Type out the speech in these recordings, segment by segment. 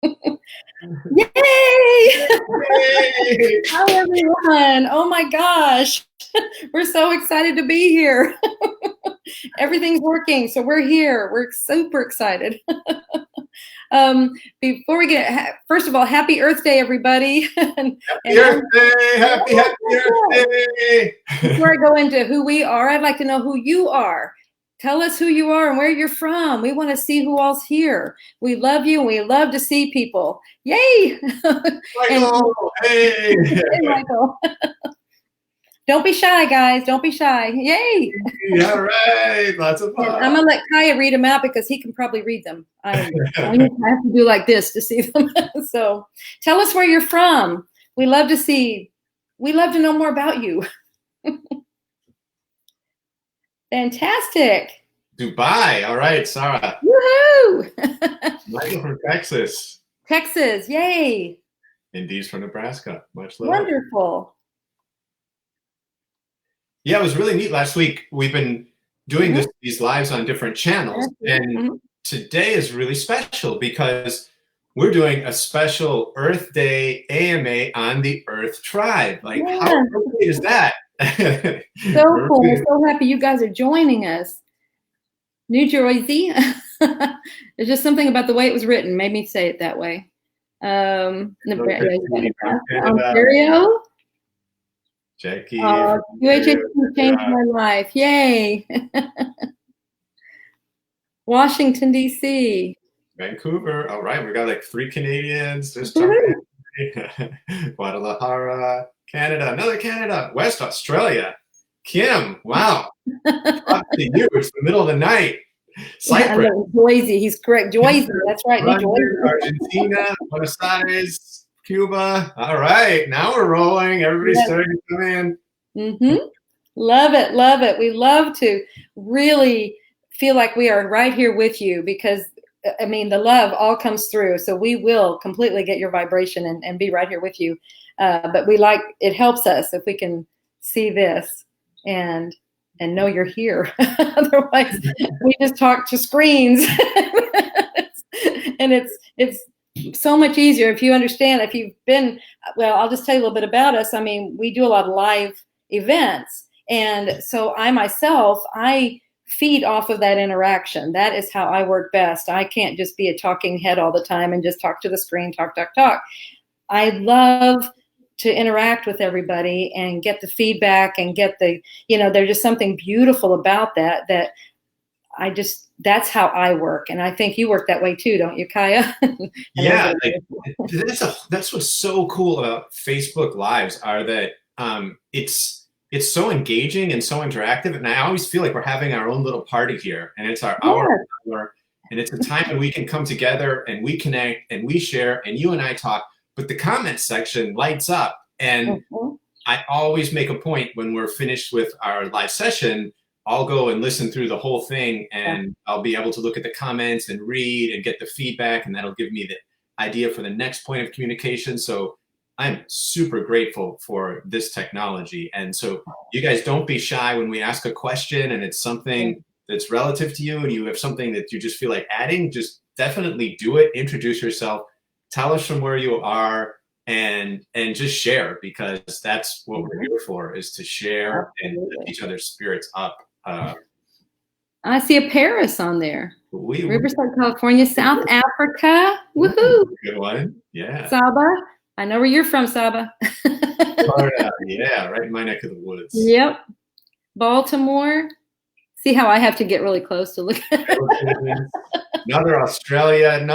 Yay! Yay! Hi, everyone. Oh my gosh. We're so excited to be here. Everything's working, so we're here. We're super excited. Before we first of all, happy Earth Day, everybody. Happy Earth Day! Happy Earth Day! Before I go into who we are, I'd like to know who you are. Tell us who you are and where you're from. We want to see who all's here. We love you and we love to see people. Yay! Michael! Hey! Hey, Michael. Don't be shy, guys. Don't be shy. Yay! All right. Lots of fun. I'm going to let Kaya read them out because he can probably read them. I have to do like this to see them. So tell us where you're from. We love to know more about you. Fantastic. Dubai. All right, Sarah. Woohoo! Michael from Texas. Texas. Yay. And Dee's from Nebraska. Much love. Wonderful. Yeah, it was really neat last week. We've been doing these lives on different channels. And today is really special because we're doing a special Earth Day AMA on the Earth Tribe. Like, how great is that? So cool. We're so happy you guys are joining us. New Jersey. There's just something about the way it was written made me say it that way. Ontario. Jackie. UHHC changed my life. Yay. Washington, D.C. Vancouver. All right. We got like 3 Canadians. Just Guadalajara. Canada. Another Canada. West Australia. Kim. Wow. Up to you. It's the middle of the night. Cyprus. Yeah, Boise. He's correct. Boise. That's right. Argentina. Buenos Aires. Cuba. All right. Now we're rolling. Everybody's starting to come in. Love it. Love it. We love to really feel like we are right here with you because, I mean, the love all comes through. So we will completely get your vibration and be right here with you. But it helps us if we can see this and know you're here. Otherwise, we just talk to screens. And it's so much easier if you understand. If you've been, well, I'll just tell you a little bit about us. I mean, we do a lot of live events. And so I feed off of that interaction. That is how I work best. I can't just be a talking head all the time and just talk to the screen, talk. I love to interact with everybody and get the feedback and get there's just something beautiful about that that's how I work. And I think you work that way too, don't you, Kaya? Yeah. That's what's so cool about Facebook Lives are that it's so engaging and so interactive. And I always feel like we're having our own little party here. And it's our hour. And it's a time when we can come together and we connect and we share and you and I talk. But the comment section lights up. And I always make a point when we're finished with our live session, I'll go and listen through the whole thing and I'll be able to look at the comments and read and get the feedback. And that'll give me the idea for the next point of communication. So I'm super grateful for this technology. And so you guys don't be shy when we ask a question and it's something that's relative to you and you have something that you just feel like adding, just definitely do it. Introduce yourself. Tell us from where you are and just share, because that's what we're here for, is to share and lift each other's spirits up. I see a Paris on there. Riverside, California, South Africa. Woohoo! Good one. Yeah. Saba. I know where you're from, Saba. Florida. Yeah, right in my neck of the woods. Yep. Baltimore. See how I have to get really close to look at it. Another Australia. You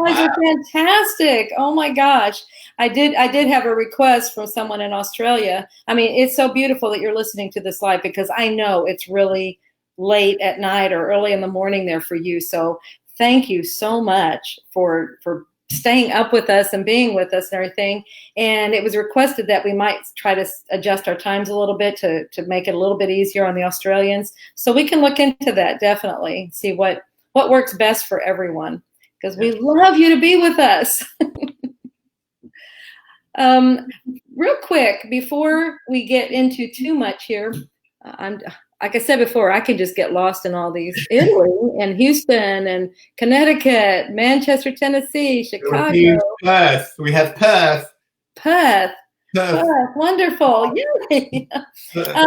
guys are fantastic. Oh my gosh. I did have a request from someone in Australia. I mean, it's so beautiful that you're listening to this live because I know it's really late at night or early in the morning there for you. So thank you so much for staying up with us and being with us and everything. And it was requested that we might try to adjust our times a little bit to make it a little bit easier on the Australians. So we can look into that, definitely, see what works best for everyone, because we love you to be with us. Real quick, before we get into too much here, like I said before, I could just get lost in all these. Italy and Houston and Connecticut, Manchester, Tennessee, Chicago. Perth. We have Perth. Perth. Perth. Perth. Wonderful. Yay. A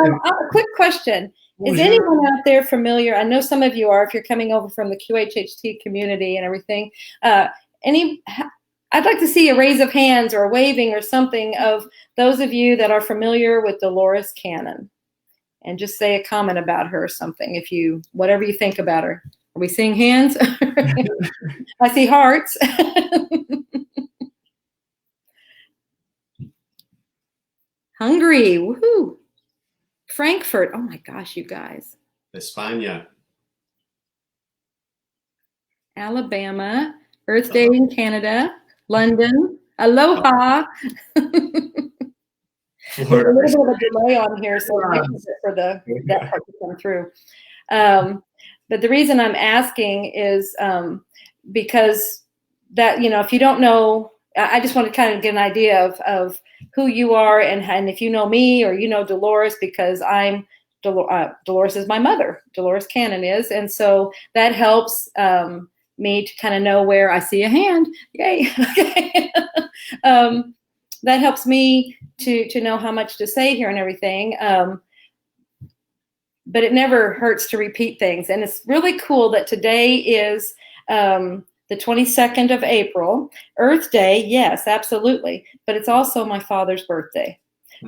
quick question. Is Bonjour. anyone out there familiar? I know some of you are if you're coming over from the QHHT community and everything. I'd like to see a raise of hands or a waving or something of those of you that are familiar with Dolores Cannon. And just say a comment about her or something, whatever you think about her. Are we seeing hands? I see hearts. Hungary, woohoo! Frankfurt, oh my gosh, you guys. España. Alabama, Earth Day in Canada, London, aloha. There's a little bit of a delay on here, so for that part to come through. But the reason I'm asking is because that, if you don't know, I just want to kind of get an idea of who you are and if you know me or you know Dolores, because Dolores is my mother. Dolores Cannon is, and so that helps me to kind of know where I see a hand. Yay! Okay. That helps me to know how much to say here and everything. But it never hurts to repeat things. And it's really cool that today is the 22nd of April, Earth Day. Yes, absolutely. But it's also my father's birthday.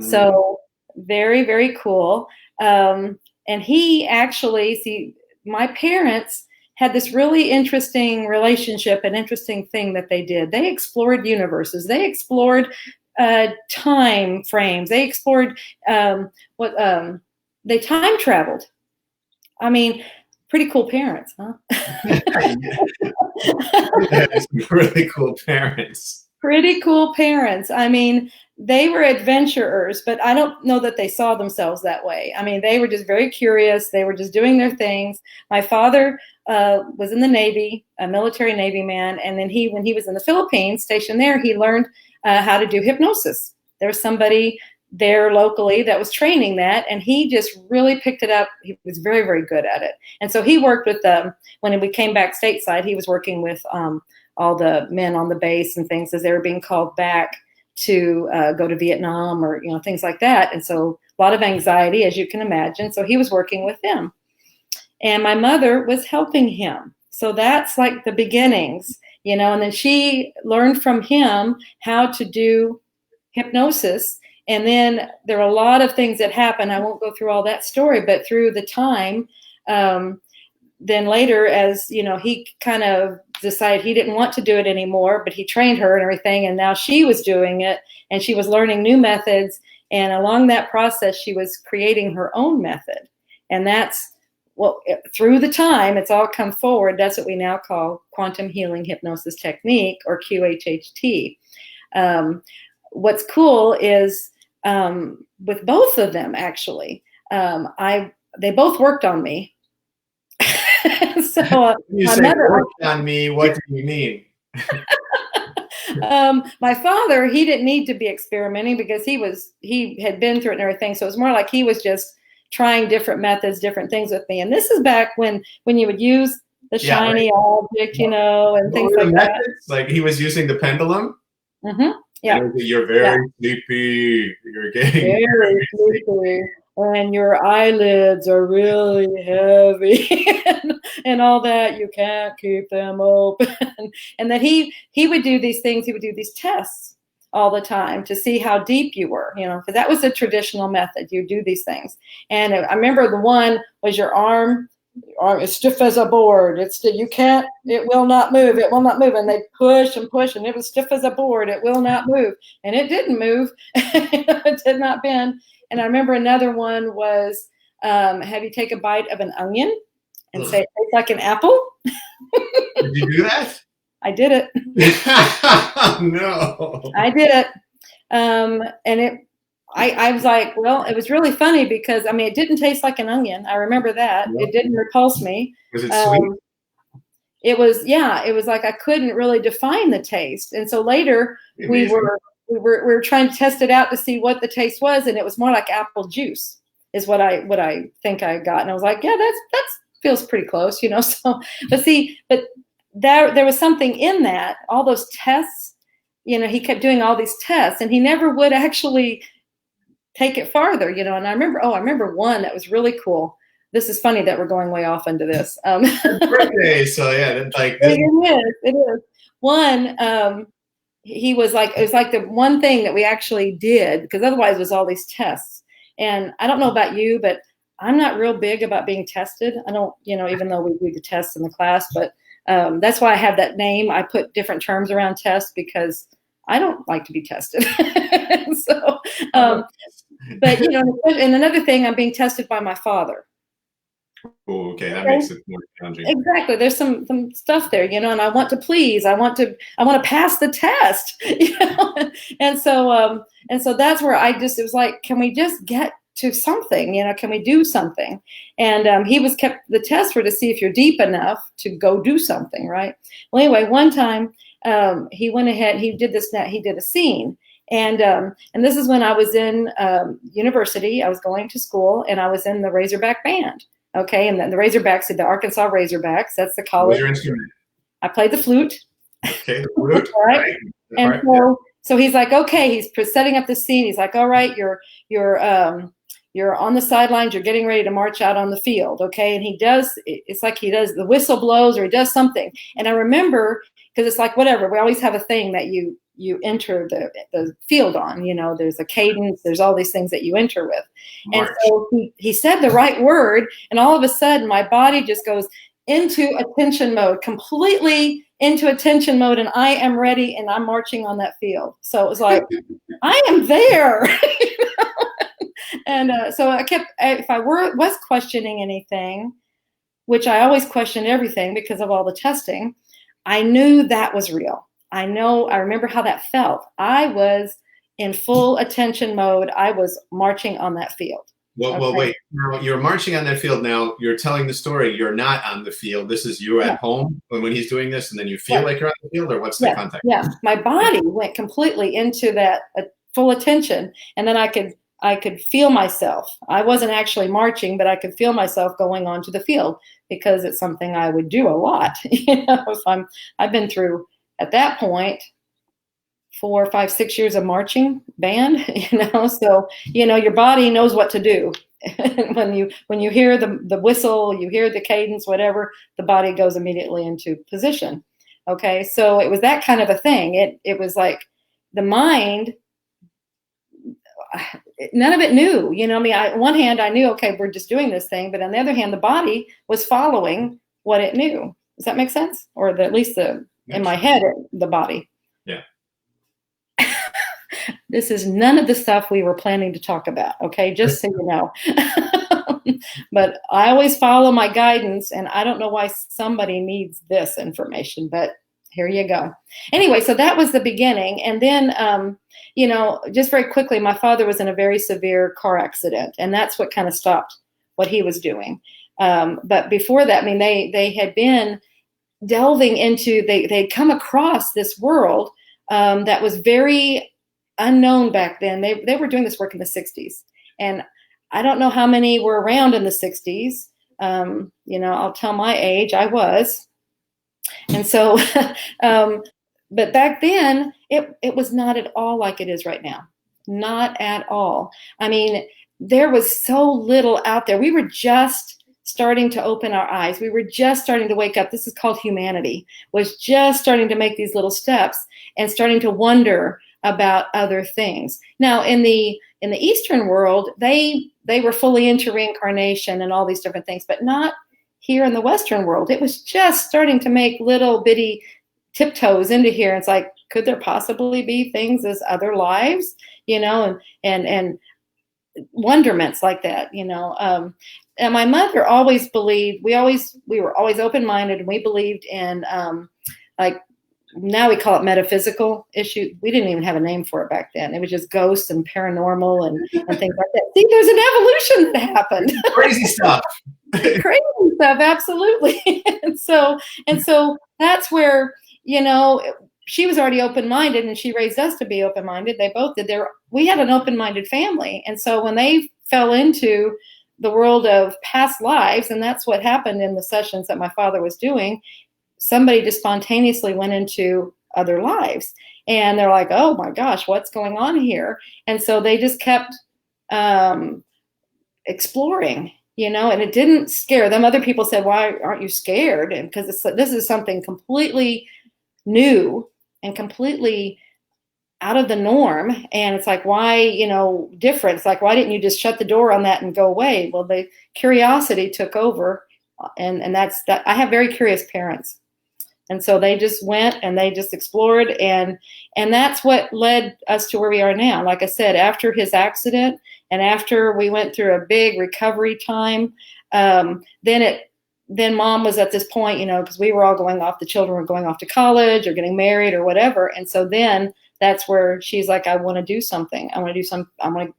So very, very cool. And he actually, my parents had this really interesting relationship, an interesting thing that they did. They explored universes. They explored time frames. They explored they time traveled. I mean, pretty cool parents, huh? Really cool parents. Pretty cool parents. I mean, they were adventurers, but I don't know that they saw themselves that way. I mean, they were just very curious. They were just doing their things. My father was in the Navy, a military Navy man, and then when he was in the Philippines, stationed there, he learned how to do hypnosis. There was somebody there locally that was training that, and he just really picked it up. He was very, very good at it. And so he worked with when we came back stateside, he was working with all the men on the base and things as they were being called back to go to Vietnam or things like that. And so a lot of anxiety, as you can imagine. So he was working with them, and my mother was helping him. So that's like the beginnings, and then she learned from him how to do hypnosis. And then there are a lot of things that happen. I won't go through all that story, but through the time, then later, as he kind of decided he didn't want to do it anymore, but he trained her and everything, and now she was doing it, and she was learning new methods, and along that process, she was creating her own method. And that's through the time, it's all come forward. That's what we now call quantum healing hypnosis technique, or QHHT. What's cool is with both of them, actually, they both worked on me. So you say worked on me, what do you mean? My father, he didn't need to be experimenting because he had been through it and everything. So it was more like he was just trying different methods, different things with me. And this is back when you would use the shiny object, and things like that. Like he was using the pendulum. Mm-hmm. Yeah. You're very sleepy. You're getting very sleepy. And your eyelids are really heavy and all that. You can't keep them open. And that he would do these things. He would do these tests all the time to see how deep you were, because that was a traditional method. You do these things. And I remember the one was your arm is stiff as a board. It will not move. It will not move. And they push and push, and it was stiff as a board. It will not move. And it didn't move. It did not bend. And I remember another one was, have you take a bite of an onion and say it tastes like an apple? Did you do that? I did it. No. I did it. And I was like, well, it was really funny because, it didn't taste like an onion. I remember that. It didn't repulse me. Was it sweet? It was like I couldn't really define the taste. And so later we were trying to test it out to see what the taste was, and it was more like apple juice. is what I think I got. And I was like, yeah, that's feels pretty close, you know. So, but there was something in that, all those tests, you know, he kept doing all these tests and he never would actually take it farther, you know. And I remember one that was really cool. This is funny that we're going way off into this. Birthday, so yeah, like it is. One, he was like, it was like the one thing that we actually did, because otherwise it was all these tests. And I don't know about you, but I'm not real big about being tested. I don't, you know, even though we do the tests in the class, but that's why I have that name. I put different terms around tests because I don't like to be tested. So, but you know, and another thing, I'm being tested by my father. Oh, okay, that makes it more challenging. Exactly. There's some stuff there, you know, and I want to please. I want to pass the test, you know. And so that's where it was like, can we just get to something, you know? Can we do something? And he was kept the tests were to see if you're deep enough to go do something, right? Well, anyway, one time he went ahead. He did a scene. And this is when I was in university. I was going to school, and I was in the Razorback band. Okay, and then the Razorbacks, the Arkansas Razorbacks. That's the college. What's your instrument? I played the flute. Okay, the flute. All right. And so he's like, okay, he's setting up the scene. He's like, all right, you're on the sidelines. You're getting ready to march out on the field. Okay, and it's like he does the whistle blows or he does something. And I remember, because it's like whatever. We always have a thing that you enter the field on, you know, there's a cadence, there's all these things that you enter with. March. And so he said the right word, and all of a sudden my body just goes into attention mode, completely into attention mode, and I am ready, and I'm marching on that field. So it was like, I am there. You know? And so if I was questioning anything, which I always question everything because of all the testing, I knew that was real. I remember how that felt. I was in full attention mode. I was marching on that field. Well, wait. Now you're marching on that field. Now you're telling the story. You're not on the field. This is you at home when he's doing this, and then you feel like you're on the field, or what's the context? Yeah, my body went completely into that full attention, and then I could feel myself. I wasn't actually marching, but I could feel myself going onto the field because it's something I would do a lot. You know, I've been through, at that point, 4, 5, 6 years of marching band, you know, so, you know, your body knows what to do. when you hear the whistle, you hear the cadence, whatever, the body goes immediately into position. Okay. So it was that kind of a thing. It was like the mind, none of it knew, you know, I mean, on one hand, I knew, okay, we're just doing this thing. But on the other hand, the body was following what it knew. Does that make sense? Or at least in my head, the body. Yeah. This is none of the stuff we were planning to talk about. Okay. Just so you know. But I always follow my guidance, and I don't know why somebody needs this information, but here you go. Anyway, so that was the beginning. And then, you know, just very quickly, my father was in a very severe car accident, and that's what kind of stopped what he was doing. But before that, I mean, they had been delving into, they'd come across this world that was very unknown back then. They were doing this work in the 60s. And I don't know how many were around in the 60s. You know, I'll tell my age, I was. And so, but back then, it was not at all like it is right now. Not at all. I mean, there was so little out there. We were just starting to open our eyes. We were just starting to wake up. This is called humanity, was just starting to make these little steps and starting to wonder about other things. Now, in the Eastern world, they were fully into reincarnation and all these different things, but not here in the Western world. It was just starting to make little bitty tiptoes into here. It's like, could there possibly be things as other lives, you know, and wonderments like that, you know. And my mother always believed, we were always open-minded, and we believed in like, now we call it metaphysical issue. We didn't even have a name for it back then. It was just ghosts and paranormal and things like that. See, there's an evolution that happened. Crazy stuff. Crazy stuff, absolutely. And so that's where, you know, she was already open-minded, and she raised us to be open-minded. They both did. We had an open-minded family. And so when they fell into the world of past lives. And that's what happened in the sessions that my father was doing. Somebody just spontaneously went into other lives, and they're like, oh my gosh, what's going on here? And so they just kept exploring, and it didn't scare them. Other people said, why aren't you scared? And because this is something completely new and completely out of the norm. And it's like, why, different? It's like, why didn't you just shut the door on that and go away? Well, the curiosity took over. And that's that. I have very curious parents. And so they just went and they just explored. And that's what led us to where we are now. Like I said, after his accident and after we went through a big recovery time, then mom was at this point, because we were all going off, the children were going off to college or getting married or whatever. And so then that's where she's like, I want to do something. I want to do some, I want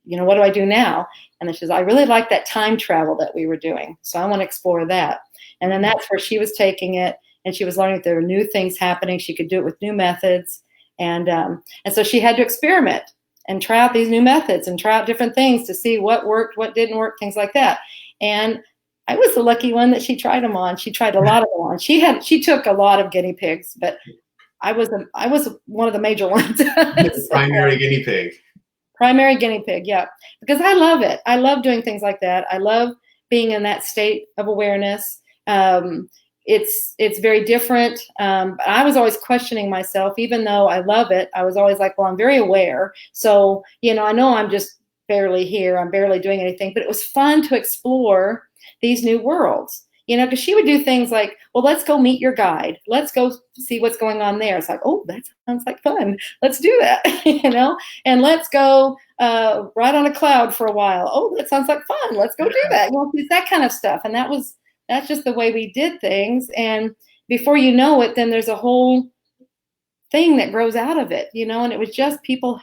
to, what do I do now? And then she's, I really like that time travel that we were doing. So I want to explore that. And then that's where she was taking it. And she was learning that there were new things happening. She could do it with new methods. And so she had to experiment and try out these new methods and try out different things to see what worked, what didn't work, things like that. And I was the lucky one that she tried them on. She tried a lot of them on. She took a lot of guinea pigs, but I was one of the major ones. Primary guinea pig. Primary guinea pig, yeah. Because I love it. I love doing things like that. I love being in that state of awareness. It's very different. I was always questioning myself, even though I love it. I was always like, well, I'm very aware. So, I know I'm just barely here. I'm barely doing anything, but it was fun to explore these new worlds, because she would do things like, well, let's go meet your guide. Let's go see what's going on there. It's like, oh, that sounds like fun. Let's do that, and let's go ride on a cloud for a while. Oh, that sounds like fun. Let's go do that. It's that kind of stuff. And that's just the way we did things. And before you know it, then there's a whole thing that grows out of it, and it was just people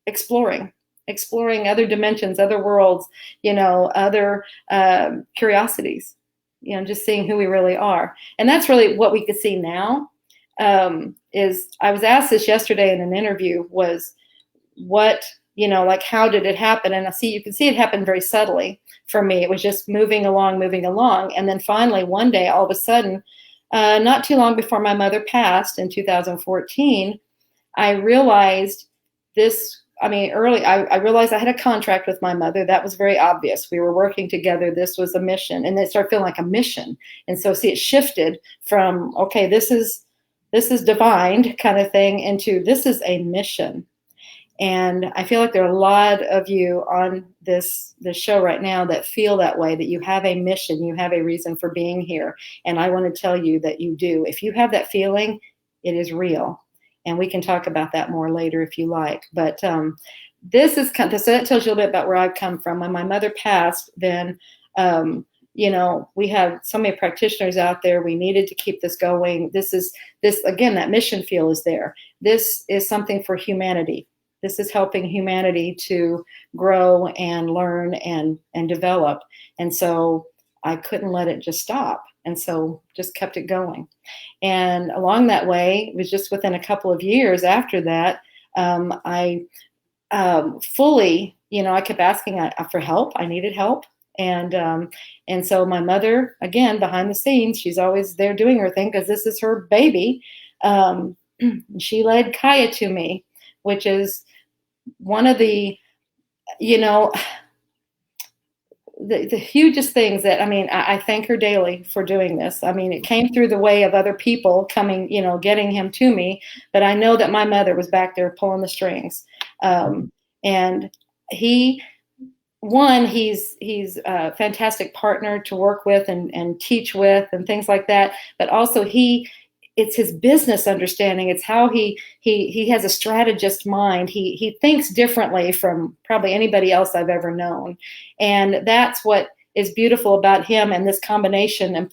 exploring other dimensions, other worlds, other curiosities, just seeing who we really are. And that's really what we could see now. Is I was asked this yesterday in an interview, was what, like, how did it happen? And you can see it happen very subtly for me. It was just moving along. And then finally, one day, all of a sudden, not too long before my mother passed in 2014, I realized this. I realized I had a contract with my mother. That was very obvious. We were working together. This was a mission. And it started feeling like a mission. And so, see, it shifted from, okay, this is divine kind of thing into this is a mission. And I feel like there are a lot of you on this show right now that feel that way, that you have a mission, you have a reason for being here. And I want to tell you that you do. If you have that feeling, it is real. And we can talk about that more later if you like. But this is so that tells you a little bit about where I've come from. When my mother passed, then, we had so many practitioners out there. We needed to keep this going. This again, that mission feel is there. This is something for humanity. This is helping humanity to grow and learn and develop. And so I couldn't let it just stop. And so just kept it going. And along that way, it was just within a couple of years after that, I fully, I kept asking for help. I needed help. And so my mother, again, behind the scenes, she's always there doing her thing because this is her baby. She led Kaya to me, which is one of the, the hugest things that, I thank her daily for doing this. It came through the way of other people coming, getting him to me, but I know that my mother was back there pulling the strings. And he's a fantastic partner to work with and teach with and things like that. But also it's his business understanding. It's how he has a strategist mind. He thinks differently from probably anybody else I've ever known. And that's what is beautiful about him and this combination and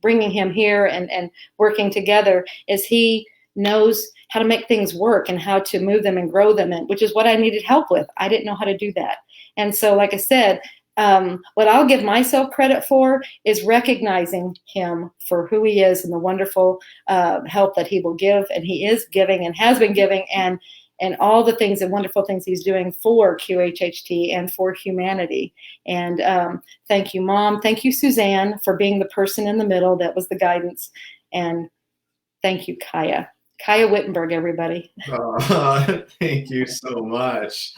bringing him here and working together is he knows how to make things work and how to move them and grow them, which is what I needed help with. I didn't know how to do that. And so, like I said, what I'll give myself credit for is recognizing him for who he is and the wonderful help that he will give, and he is giving and has been giving, and and all the things and wonderful things he's doing for QHHT and for humanity. And thank you, Mom. Thank you, Suzanne, for being the person in the middle that was the guidance. And thank you, Kaya. Kaya Wittenberg, everybody. Thank you so much.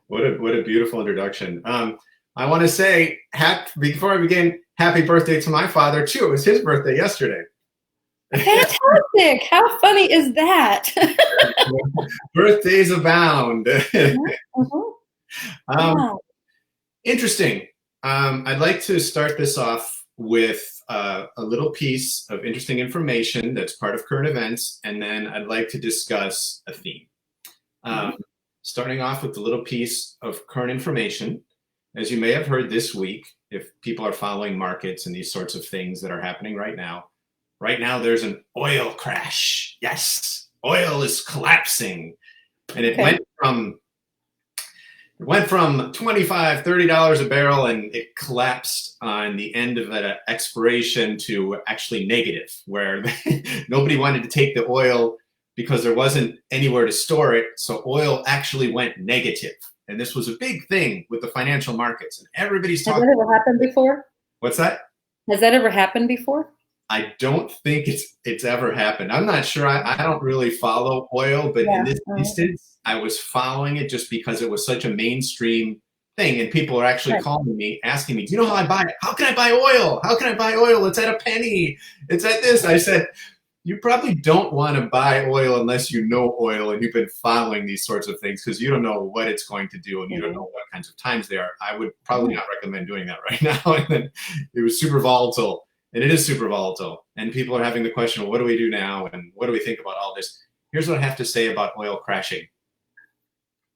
What a beautiful introduction. I want to say, before I begin, happy birthday to my father, too. It was his birthday yesterday. Fantastic. How funny is that? Birthdays abound. Wow. Interesting. I'd like to start this off with a little piece of interesting information that's part of current events, and then I'd like to discuss a theme. Starting off with the little piece of current information. As you may have heard this week, if people are following markets and these sorts of things that are happening right now there's an oil crash. Yes, oil is collapsing. And it went from $25, $30 a barrel, and it collapsed on the end of an expiration to actually negative, where nobody wanted to take the oil because there wasn't anywhere to store it. So oil actually went negative. And this was a big thing with the financial markets. And everybody's talking. Has that ever happened before? What's that? Has that ever happened before? I don't think it's ever happened. I'm not sure. I don't really follow oil, but in this instance, I was following it just because it was such a mainstream thing. And people are actually calling me, asking me, do you know how I buy it? How can I buy oil? How can I buy oil? It's at a penny. It's at this. I said, you probably don't want to buy oil unless you know oil and you've been following these sorts of things, because you don't know what it's going to do and you don't know what kinds of times they are. I would probably not recommend doing that right now. And then it was super volatile, and it is super volatile. And people are having the question, well, what do we do now? And what do we think about all this? Here's what I have to say about oil crashing.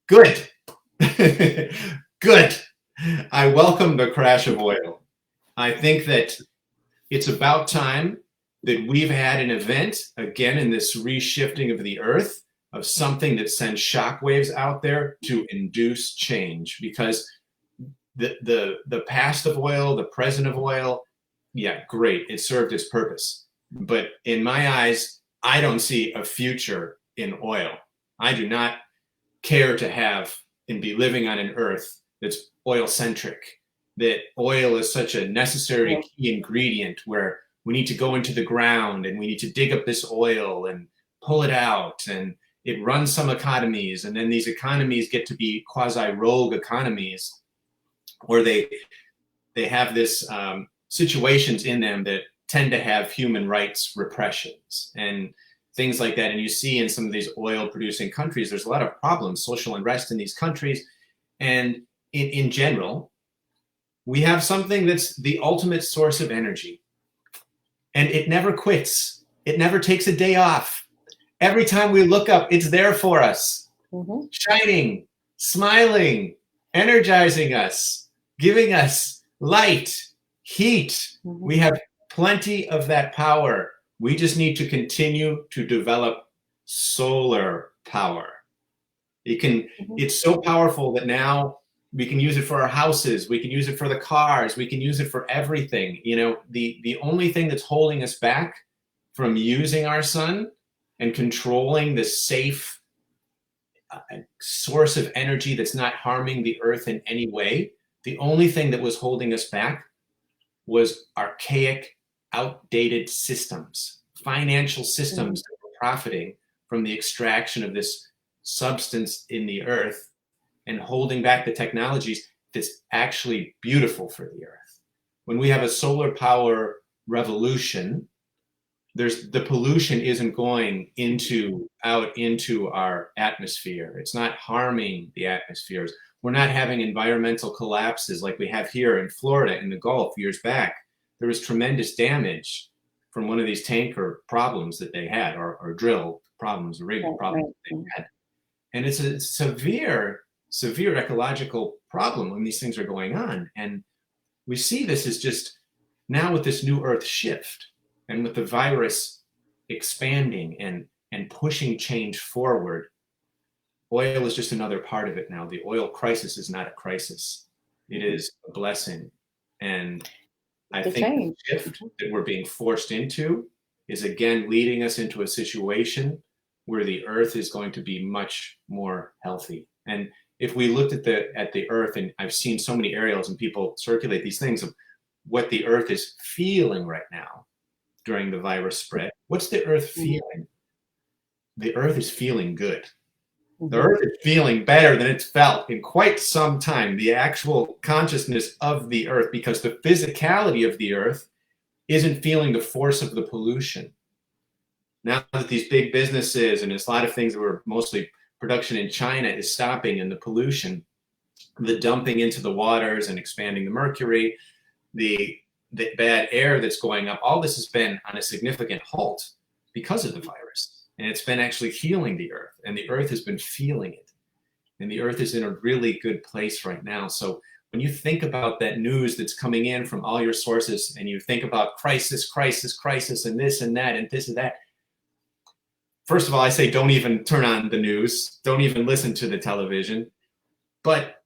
Good. Good. I welcome the crash of oil. I think that it's about time that we've had an event, again, in this reshifting of the earth, of something that sends shockwaves out there to induce change. Because the past of oil, the present of oil, yeah, great, it served its purpose. But in my eyes, I don't see a future in oil. I do not care to have and be living on an earth that's oil-centric, that oil is such a necessary key ingredient where we need to go into the ground and we need to dig up this oil and pull it out, and it runs some economies, and then these economies get to be quasi-rogue economies where they have this situations in them that tend to have human rights repressions and things like that. And you see in some of these oil producing countries, there's a lot of problems, social unrest in these countries. And in general, we have something that's the ultimate source of energy. And it never quits. It never takes a day off. Every time we look up, it's there for us, shining, smiling, energizing us, giving us light, heat. We have plenty of that power. We just need to continue to develop solar power. It's so powerful that now we can use it for our houses. We can use it for the cars. We can use it for everything. You know, the only thing that's holding us back from using our sun and controlling the safe source of energy that's not harming the earth in any way, the only thing that was holding us back was archaic, outdated systems, financial systems that were profiting from the extraction of this substance in the earth and holding back the technologies that's actually beautiful for the earth. When we have a solar power revolution, the pollution isn't going out into our atmosphere. It's not harming the atmospheres. We're not having environmental collapses like we have here in Florida in the Gulf years back. There was tremendous damage from one of these tanker problems that they had, or drill problems, or rigging problems that they had. And it's a severe ecological problem when these things are going on. And we see this as just now with this new earth shift and with the virus expanding and pushing change forward. Oil is just another part of it now. The oil crisis is not a crisis. It is a blessing. And I think the shift that we're being forced into is again leading us into a situation where the earth is going to be much more healthy. And if we looked at the earth, and I've seen so many aerials and people circulate these things of what the earth is feeling right now during the virus spread. What's the earth feeling? The earth is feeling good. The earth is feeling better than it's felt in quite some time, the actual consciousness of the earth, because the physicality of the earth isn't feeling the force of the pollution. Now that these big businesses and there's a lot of things that were mostly production in China is stopping, and the pollution, the dumping into the waters and expanding the mercury, the bad air that's going up, all this has been on a significant halt because of the virus. And it's been actually healing the earth, and the earth has been feeling it. And the earth is in a really good place right now. So when you think about that news that's coming in from all your sources, and you think about crisis, crisis, crisis, and this and that, and this and that, first of all, I say don't even turn on the news. Don't even listen to the television. But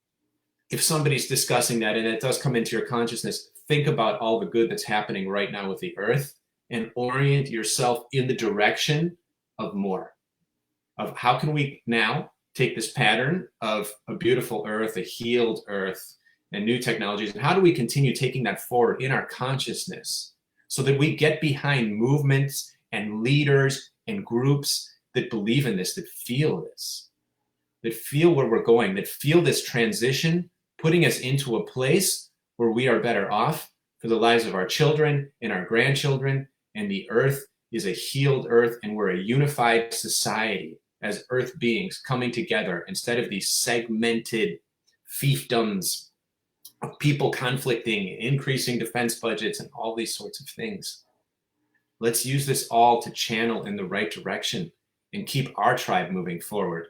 if somebody's discussing that and it does come into your consciousness, think about all the good that's happening right now with the earth and orient yourself in the direction of more, of how can we now take this pattern of a beautiful earth, a healed earth, and new technologies, and how do we continue taking that forward in our consciousness so that we get behind movements and leaders and groups that believe in this, that feel this, that feel where we're going, that feel this transition, putting us into a place where we are better off for the lives of our children and our grandchildren, and the earth is a healed earth, and we're a unified society as earth beings coming together instead of these segmented fiefdoms of people conflicting, increasing defense budgets, and all these sorts of things. Let's use this all to channel in the right direction and keep our tribe moving forward,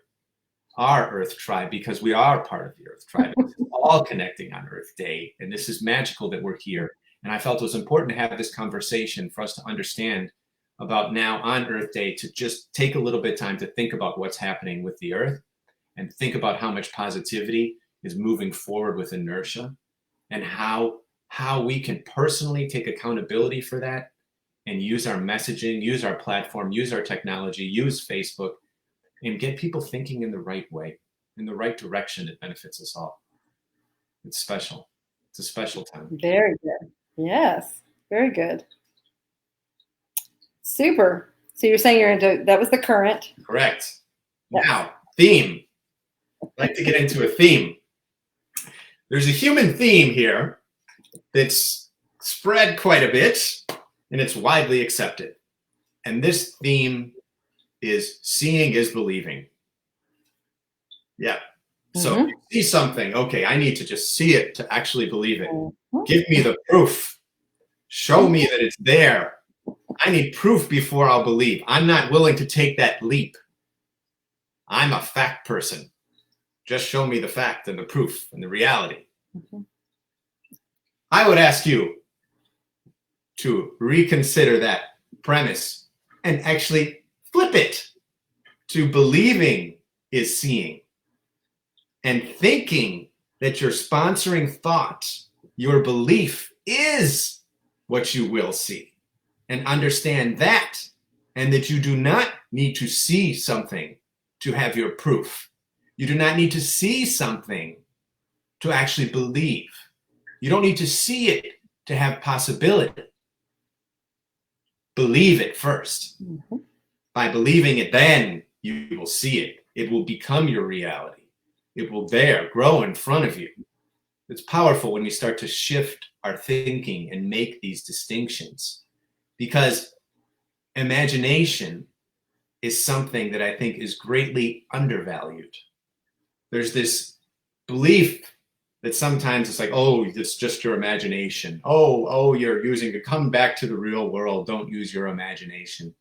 our Earth tribe, because we are part of the Earth tribe. It's all connecting on Earth Day, and this is magical that we're here. And I felt it was important to have this conversation for us to understand about now on Earth Day, to just take a little bit of time to think about what's happening with the Earth and think about how much positivity is moving forward with inertia, and how we can personally take accountability for that and use our messaging, use our platform, use our technology, use Facebook, and get people thinking in the right way, in the right direction that benefits us all. It's special. It's a special time. Very good. Yes, very good. Super. So you're saying you're into, that was the current. Correct. Yes. Now, theme. I'd like to get into a theme. There's a human theme here that's spread quite a bit, and it's widely accepted. And this theme is seeing is believing. Yeah. So you see something, okay, I need to just see it to actually believe it. Give me the proof. Show me that it's there. I need proof before I'll believe. I'm not willing to take that leap. I'm a fact person. Just show me the fact and the proof and the reality. I would ask you to reconsider that premise and actually flip it to believing is seeing, and thinking that your sponsoring thought, your belief is what you will see. And understand that, and that you do not need to see something to have your proof. You do not need to see something to actually believe. You don't need to see it to have possibility. Believe it first. By believing it, then you will see it. It will become your reality. It will there grow in front of you. It's powerful when we start to shift our thinking and make these distinctions. Because imagination is something that I think is greatly undervalued. There's this belief that sometimes it's like, oh, it's just your imagination. Oh, you're using to come back to the real world. Don't use your imagination.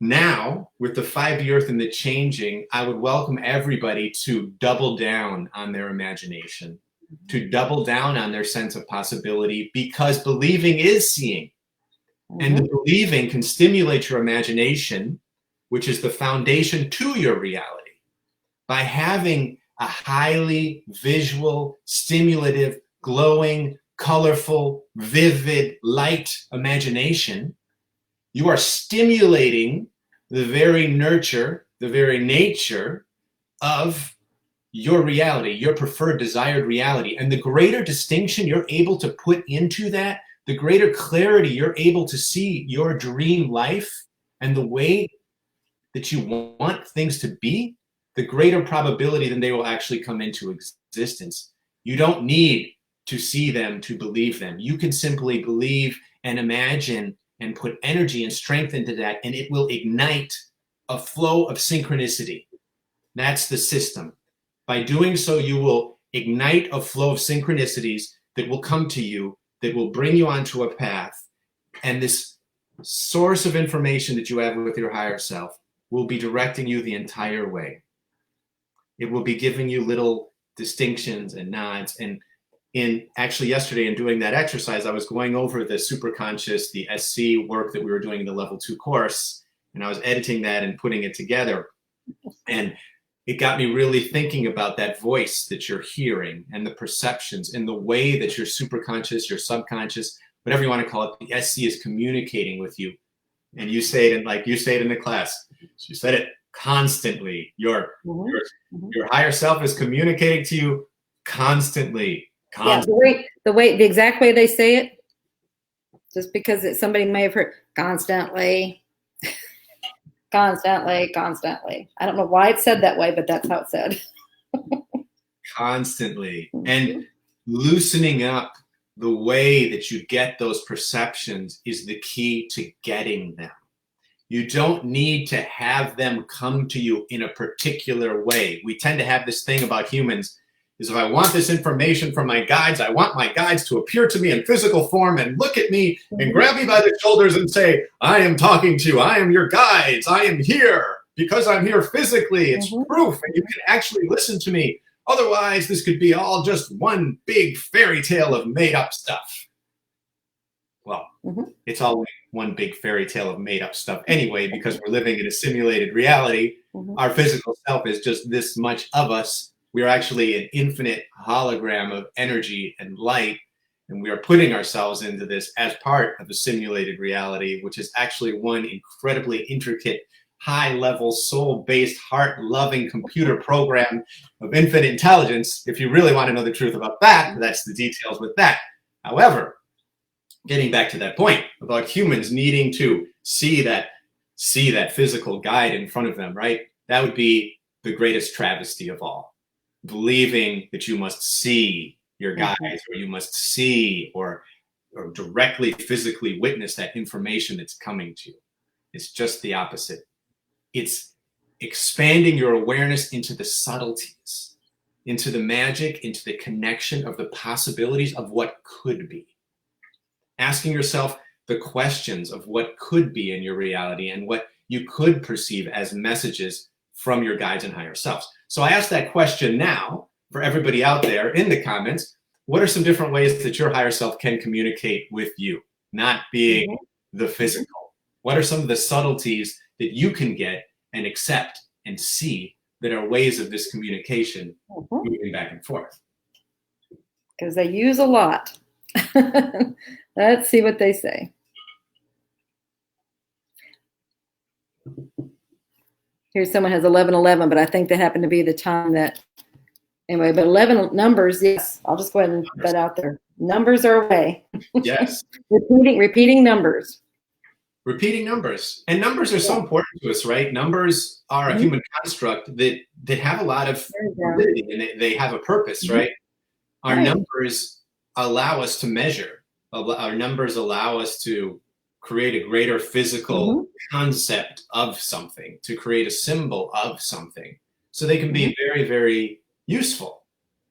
Now, with the 5D Earth and the changing, I would welcome everybody to double down on their imagination, to double down on their sense of possibility, because believing is seeing. And the believing can stimulate your imagination, which is the foundation to your reality. By having a highly visual, stimulative, glowing, colorful, vivid, light imagination, you are stimulating the very nurture, the very nature of your reality, your preferred desired reality. And the greater distinction you're able to put into that, the greater clarity you're able to see your dream life and the way that you want things to be, the greater probability that they will actually come into existence. You don't need to see them to believe them. You can simply believe and imagine and put energy and strength into that, and it will ignite a flow of synchronicity. That's the system. By doing so, you will ignite a flow of synchronicities that will come to you, that will bring you onto a path. And this source of information that you have with your higher self will be directing you the entire way. It will be giving you little distinctions and nods. And actually yesterday in doing that exercise, I was going over the superconscious, the SC work that we were doing in the level 2 course, and I was editing that and putting it together. And it got me really thinking about that voice that you're hearing and the perceptions and the way that your superconscious, your subconscious, whatever you want to call it, the SC is communicating with you. And you say it, and like you say it in the class, you said it constantly. Your higher self is communicating to you constantly. Yeah, the exact way they say it, just because somebody may have heard constantly. Constantly. I don't know why it's said that way, but that's how it's said. Constantly. And loosening up the way that you get those perceptions is the key to getting them. You don't need to have them come to you in a particular way. We tend to have this thing about humans is if I want this information from my guides, I want my guides to appear to me in physical form and look at me and grab me by the shoulders and say, I am talking to you. I am your guides. I am here because I'm here physically. It's proof and you can actually listen to me. Otherwise, this could be all just one big fairy tale of made up stuff. Well, it's all one big fairy tale of made up stuff anyway, because we're living in a simulated reality. Our physical self is just this much of us. We are actually an infinite hologram of energy and light, and we are putting ourselves into this as part of a simulated reality, which is actually one incredibly intricate, high-level, soul-based, heart-loving computer program of infinite intelligence. If you really want to know the truth about that, that's the details with that. However, getting back to that point about humans needing to see that physical guide in front of them, right? That would be the greatest travesty of all. Believing that you must see your guides or you must see or directly physically witness that information that's coming to you. It's just the opposite. It's expanding your awareness into the subtleties, into the magic, into the connection of the possibilities of what could be. Asking yourself the questions of what could be in your reality and what you could perceive as messages from your guides and higher selves. So I ask that question now for everybody out there in the comments. What are some different ways that your higher self can communicate with you, not being the physical? What are some of the subtleties that you can get and accept and see that are ways of this communication moving back and forth? Because they use a lot. Let's see what they say. Here's someone has 11:11, but I think that happened to be the time that, anyway, but 11 numbers, yes. I'll just go ahead and put that out there. Numbers are away. Yes. repeating numbers. Repeating numbers. And numbers are so important to us, right? Numbers are a human construct that have a lot of validity and they have a purpose, right? Our numbers allow us to measure. Our numbers allow us to create a greater physical concept of something, to create a symbol of something. So they can be very, very useful.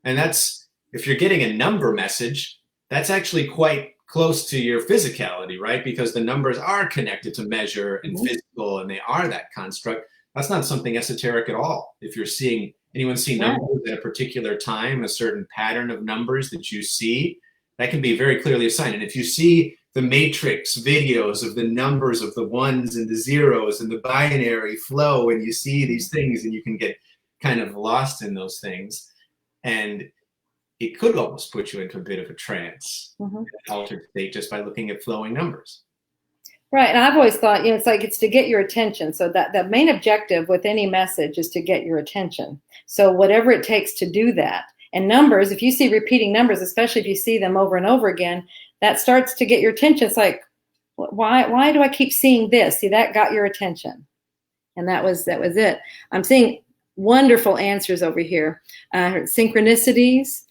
And that's, if you're getting a number message, that's actually quite close to your physicality, right? Because the numbers are connected to measure and physical, and they are that construct. That's not something esoteric at all. If you're seeing, anyone see numbers at a particular time, a certain pattern of numbers that you see, that can be very clearly a sign. And if you see the matrix videos of the numbers of the ones and the zeros and the binary flow, and you see these things and you can get kind of lost in those things. And it could almost put you into a bit of a trance, an altered state, just by looking at flowing numbers. Right. And I've always thought, it's like it's to get your attention. So that the main objective with any message is to get your attention. So whatever it takes to do that. And numbers, if you see repeating numbers, especially if you see them over and over again, that starts to get your attention. It's like, why do I keep seeing this? See, that got your attention. And that was it. I'm seeing wonderful answers over here. Synchronicities,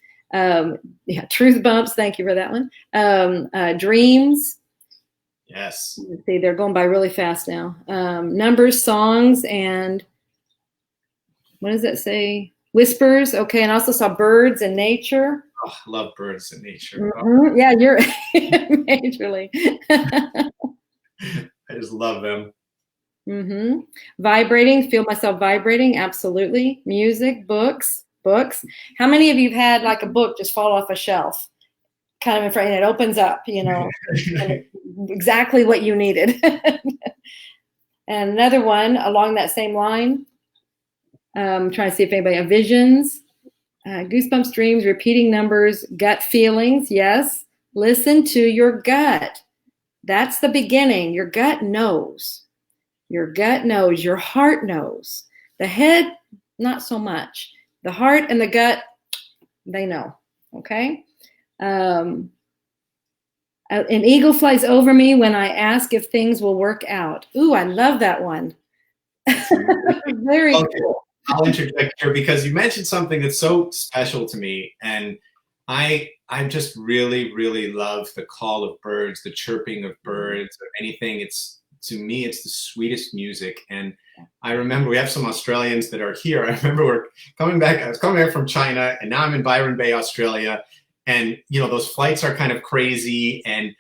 truth bumps. Thank you for that one. Dreams. Yes. Let's see, they're going by really fast now. Numbers, songs, and what does that say? Whispers. Okay, and I also saw birds and nature. Oh, I love birds and nature. Mm-hmm. Yeah, you're majorly. I just love them. Mm-hmm. Vibrating, feel myself vibrating. Absolutely. Music, books. How many of you have had like a book just fall off a shelf? Kind of in front, and it opens up, and exactly what you needed. And another one along that same line. I'm trying to see if anybody has visions, goosebumps, dreams, repeating numbers, gut feelings. Yes. Listen to your gut. That's the beginning. Your gut knows. Your gut knows. Your heart knows. The head, not so much. The heart and the gut, they know. Okay. An eagle flies over me when I ask if things will work out. Ooh, I love that one. Very cool. I'll interject here because you mentioned something that's so special to me, and I just really, really love the call of birds, the chirping of birds, or anything. To me, it's the sweetest music. And I remember we have some Australians that are here. I remember I was coming back from China, and now I'm in Byron Bay, Australia. And, those flights are kind of crazy, and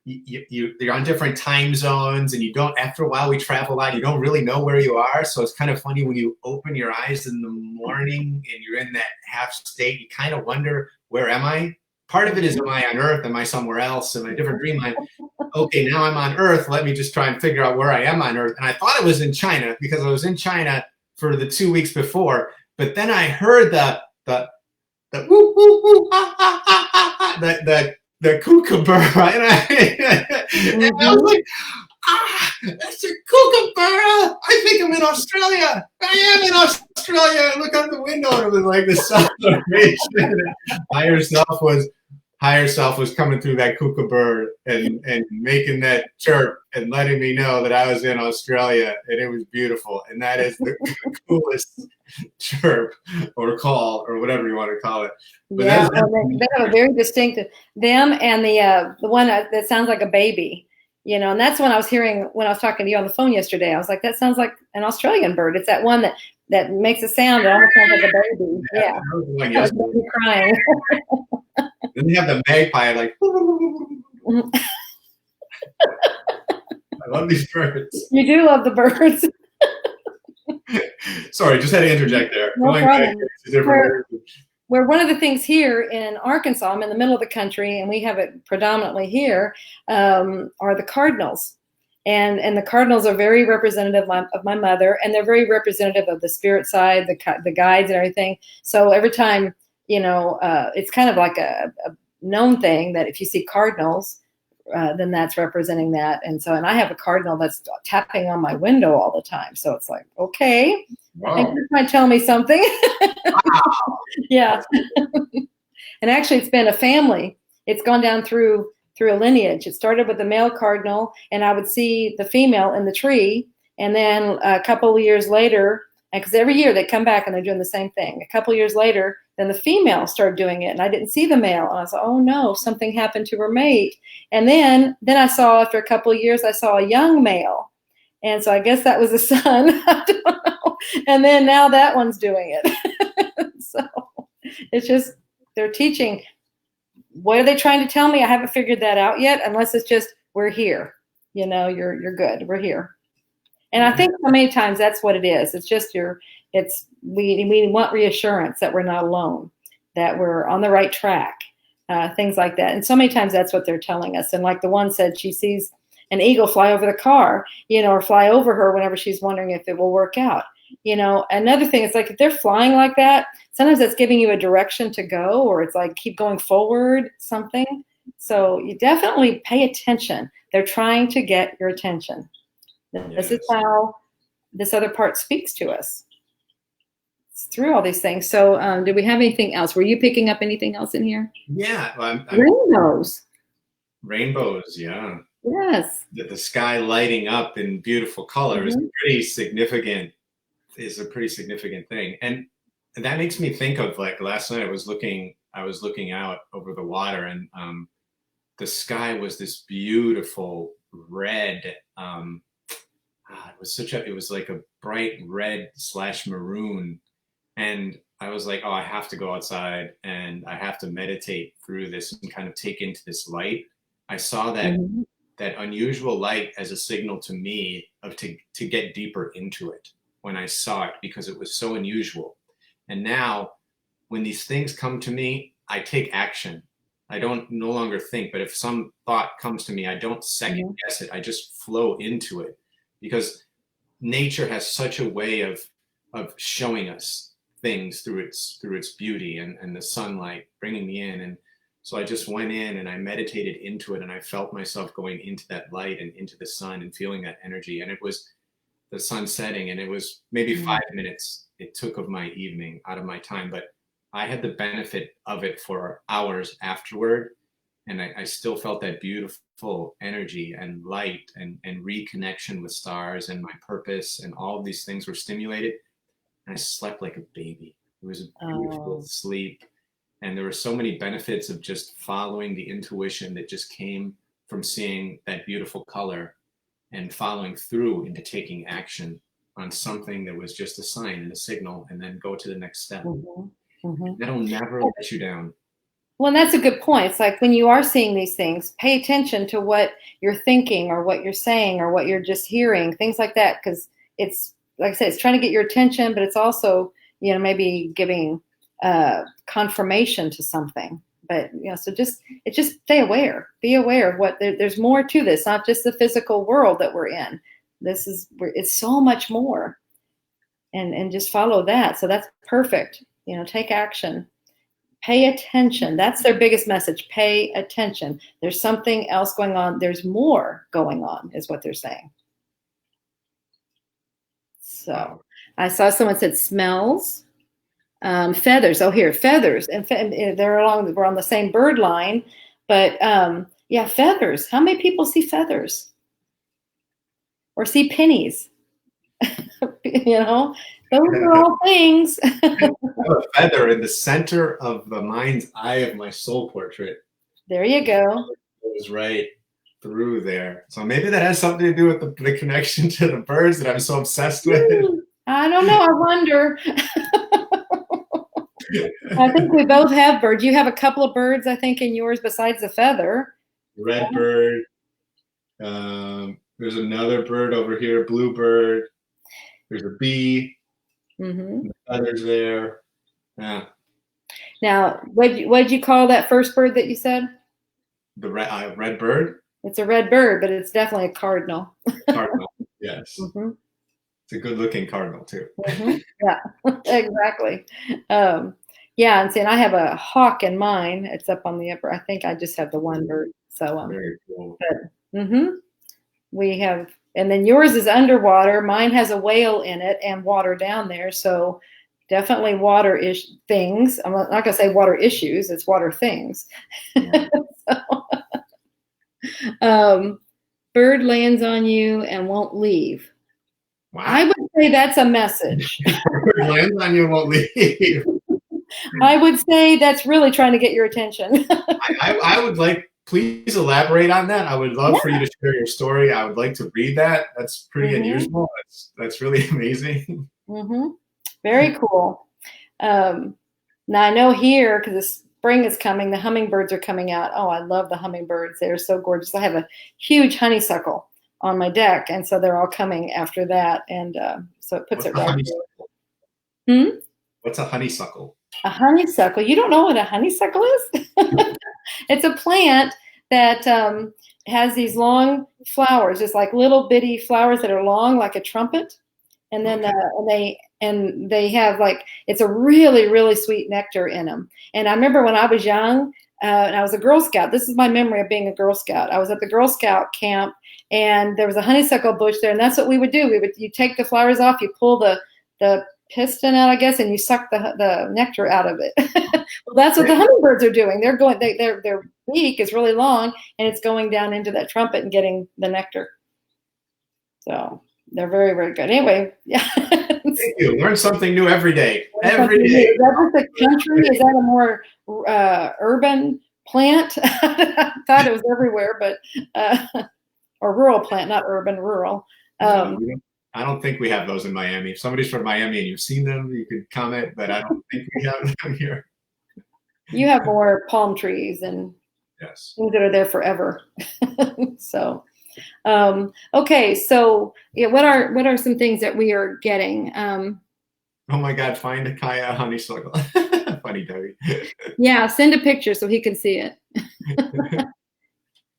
you're on different time zones, and after a while we travel a lot, you don't really know where you are. So it's kind of funny when you open your eyes in the morning and you're in that half state, you kind of wonder, where am I? Part of it is, am I on Earth? Am I somewhere else? Am I a different dream? Okay, now I'm on Earth. Let me just try and figure out where I am on Earth. And I thought it was in China because I was in China for the 2 weeks before. But then I heard the woo, woo, woo, ah, ah, ah, ah, ah, the kookaburra, and I was like, that's a kookaburra. I think I'm in Australia. I am in Australia. I look out the window, and it was like the celebration. Higher self was coming through that kookaburra and making that chirp and letting me know that I was in Australia, and it was beautiful. And that is the coolest chirp or call or whatever you want to call it. But they have a very distinct, them and the one that sounds like a baby, and that's when I was hearing, when I was talking to you on the phone yesterday, I was like, that sounds like an Australian bird. It's that one that makes a sound that almost sounds like a baby. Yeah. I was crying. Then they have the magpie, like, I love these birds. You do love the birds. Sorry, just had to interject there. No problem. Where one of the things here in Arkansas, I'm in the middle of the country, and we have it predominantly here, are the cardinals. And the cardinals are very representative of my mother, and they're very representative of the spirit side, the guides and everything. So every time, it's kind of like a known thing that if you see cardinals, then that's representing that. And I have a cardinal that's tapping on my window all the time. So it's like, okay, wow. I think this might tell me something. Wow. Yeah. And actually, it's been a family. It's gone down through a lineage. It started with the male cardinal, and I would see the female in the tree. And then a couple of years later, because every year they come back and they're doing the same thing. A couple of years later, then the female started doing it, and I didn't see the male. And I was like, oh no, something happened to her mate. And then I saw, after a couple of years, I saw a young male. And so I guess that was a son. I don't know. And then now that one's doing it. So it's just, they're teaching. What are they trying to tell me? I haven't figured that out yet, unless it's just, we're here. You're good. We're here. And I think so many times that's what it is. It's just we want reassurance that we're not alone, that we're on the right track, things like that. And so many times that's what they're telling us. And like the one said, she sees an eagle fly over the car, or fly over her whenever she's wondering if it will work out. Another thing is, like, if they're flying like that, sometimes that's giving you a direction to go, or it's like, keep going forward, something. So you definitely pay attention. They're trying to get your attention. This is how this other part speaks to us. It's through all these things. So did we have anything else? Were you picking up anything else in here? Yeah. Well, Rainbows. Rainbows, yeah. Yes. The sky lighting up in beautiful color is pretty significant. Is a pretty significant thing, and that makes me think of, like, last night I was looking out over the water, and the sky was this beautiful red. It was like a bright red / maroon, and I was like, oh, I have to go outside and I have to meditate through this and kind of take into this light. I saw that that unusual light as a signal to me of to get deeper into it when I saw it, because it was so unusual. And now when these things come to me, I take action. I don't no longer think, but if some thought comes to me, I don't second guess it. I just flow into it, because nature has such a way of showing us things through its beauty and the sunlight bringing me in. And so I just went in and I meditated into it, and I felt myself going into that light and into the sun and feeling that energy. And it was the sun setting, and it was maybe 5 minutes it took of my evening out of my time, but I had the benefit of it for hours afterward. And I still felt that beautiful energy and light and reconnection with stars and my purpose, and all of these things were stimulated. And I slept like a baby. It was a beautiful sleep. And there were so many benefits of just following the intuition that just came from seeing that beautiful color and following through into taking action on something that was just a sign and a signal, and then go to the next step. That'll never let you down. Well, that's a good point. It's like when you are seeing these things, pay attention to what you're thinking or what you're saying or what you're just hearing, things like that, because it's, like I said, it's trying to get your attention, but it's also, maybe giving confirmation to something. But, so just stay aware, be aware of there's more to this, not just the physical world that we're in. It's so much more, and just follow that. So that's perfect. Take action. Pay attention. That's their biggest message. Pay attention. There's something else going on. There's more going on, is what they're saying. So I saw someone said smells, feathers. Oh, here, feathers. And we're on the same bird line. But feathers. How many people see feathers? Or see pennies? Those are all things. I have a feather in the center of the mind's eye of my soul portrait. There you go. It was right through there. So maybe that has something to do with the connection to the birds that I'm so obsessed with. I don't know. I wonder. I think we both have birds. You have a couple of birds, I think, in yours besides the feather. Red bird. There's another bird over here, bluebird. There's a bee. The feathers there. Yeah. Now, what'd you call that first bird that you said? The red bird? It's a red bird, but it's definitely a cardinal. Cardinal, yes. It's a good-looking cardinal, too. Yeah, exactly. And see, and I have a hawk in mine. It's up on the upper. I think I just have the one bird. So very cool. But, we have, and then yours is underwater. Mine has a whale in it and water down there. So definitely water things. I'm not going to say water issues. It's water things. Bird lands on you and won't leave. Wow. I would say that's a message. Bird lands on you and won't leave. I would say that's really trying to get your attention. I would like, please elaborate on that. I would love for you to share your story. I would like to read that. That's pretty unusual. That's really amazing. Very cool. Now I know here, because the spring is coming, the hummingbirds are coming out. Oh, I love the hummingbirds. They're so gorgeous. I have a huge honeysuckle on my deck, and so they're all coming after that. And so it puts it right there. What's a honeysuckle? A honeysuckle. You don't know what a honeysuckle is? It's a plant that has these long flowers, just like little bitty flowers that are long like a trumpet. And then they have, like, it's a really, really sweet nectar in them. And I remember when I was young, and I was a Girl Scout. This is my memory of being a Girl Scout. I was at the Girl Scout camp, and there was a honeysuckle bush there, and that's what we would do. You take the flowers off, you pull the piston out, I guess, and you suck the nectar out of it. Well, that's what the hummingbirds are doing. They're going, their beak is really long, and it's going down into that trumpet and getting the nectar. So they're very, very good. Anyway, yeah. Thank you. Learn something new every day. Every day. Is that just a country? Is that a more urban plant? I thought it was everywhere, but or rural plant, not urban, rural. I don't think we have those in Miami. If somebody's from Miami and you've seen them, you could comment, but I don't think we have them here. You have more palm trees and yes, things that are there forever. So, okay. So, yeah, what are some things that we are getting? Oh my God! Find a Kaya honeysuckle. Funny, Debbie. Yeah, send a picture so he can see it.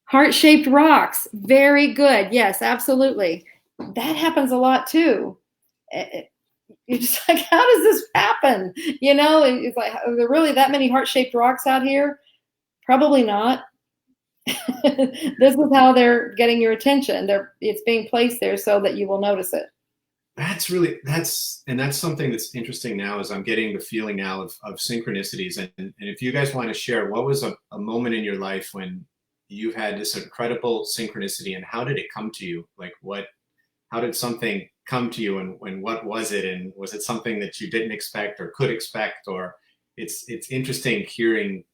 Heart-shaped rocks, very good. Yes, absolutely. That happens a lot too. You're just like, how does this happen? You know, it's like, are there really that many heart-shaped rocks out here? Probably not. This is how they're getting your attention. It's being placed there so that you will notice it. That's something that's interesting now, is I'm getting the feeling now of synchronicities. And if you guys want to share, what was a moment in your life when you had this incredible synchronicity, and how did it come to you? Like how did something come to you, and what was it? And was it something that you didn't expect or could expect? Or it's interesting hearing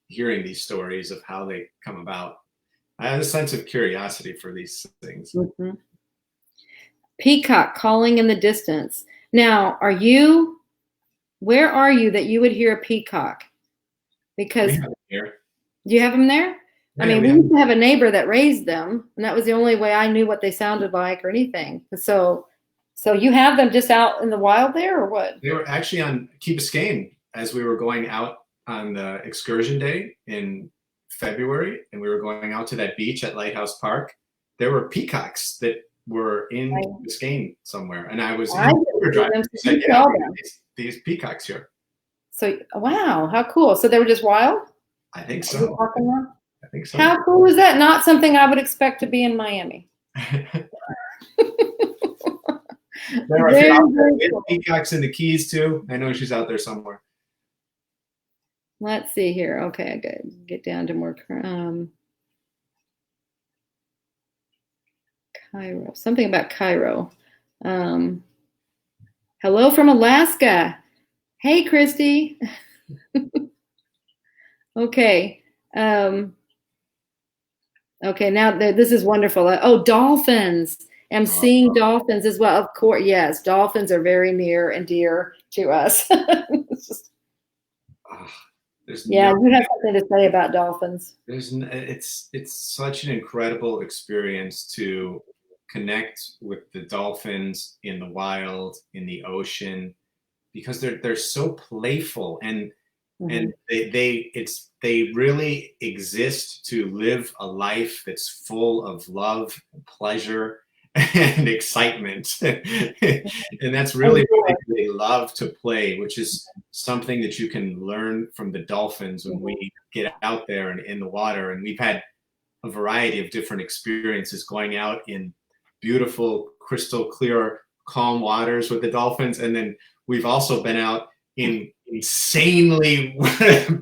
these stories of how they come about. I have a sense of curiosity for these things. Mm-hmm. Peacock calling in the distance. Now, where are you that you would hear a peacock? Because do you have them there? Yeah, I mean, we used to have a neighbor that raised them, and that was the only way I knew what they sounded like or anything. So you have them just out in the wild there, or what? They were actually on Key Biscayne as we were going out on the excursion day in February, and we were going out to that beach at Lighthouse Park. There were peacocks that were in Biscayne somewhere, and I was driving. Said, yeah, these peacocks here. So wow, how cool! So they were just wild? I think so. I think so. How cool is that? Not something I would expect to be in Miami. There are peacocks in the Keys too. I know she's out there somewhere. Let's see here. Okay, I got get down to more Cairo. Something about Cairo. Hello from Alaska. Hey, Christy. Okay. Okay, now this is wonderful. Oh, dolphins. I'm seeing dolphins as well. Of course, yes, dolphins are very near and dear to us. It's just, you have something to say about dolphins. It's such an incredible experience to connect with the dolphins in the wild, in the ocean, because they're so playful, and they really exist to live a life that's full of love and pleasure and excitement. And that's really what they love to play, which is something that you can learn from the dolphins when we get out there and in the water. And we've had a variety of different experiences going out in beautiful, crystal clear, calm waters with the dolphins. And then we've also been out in insanely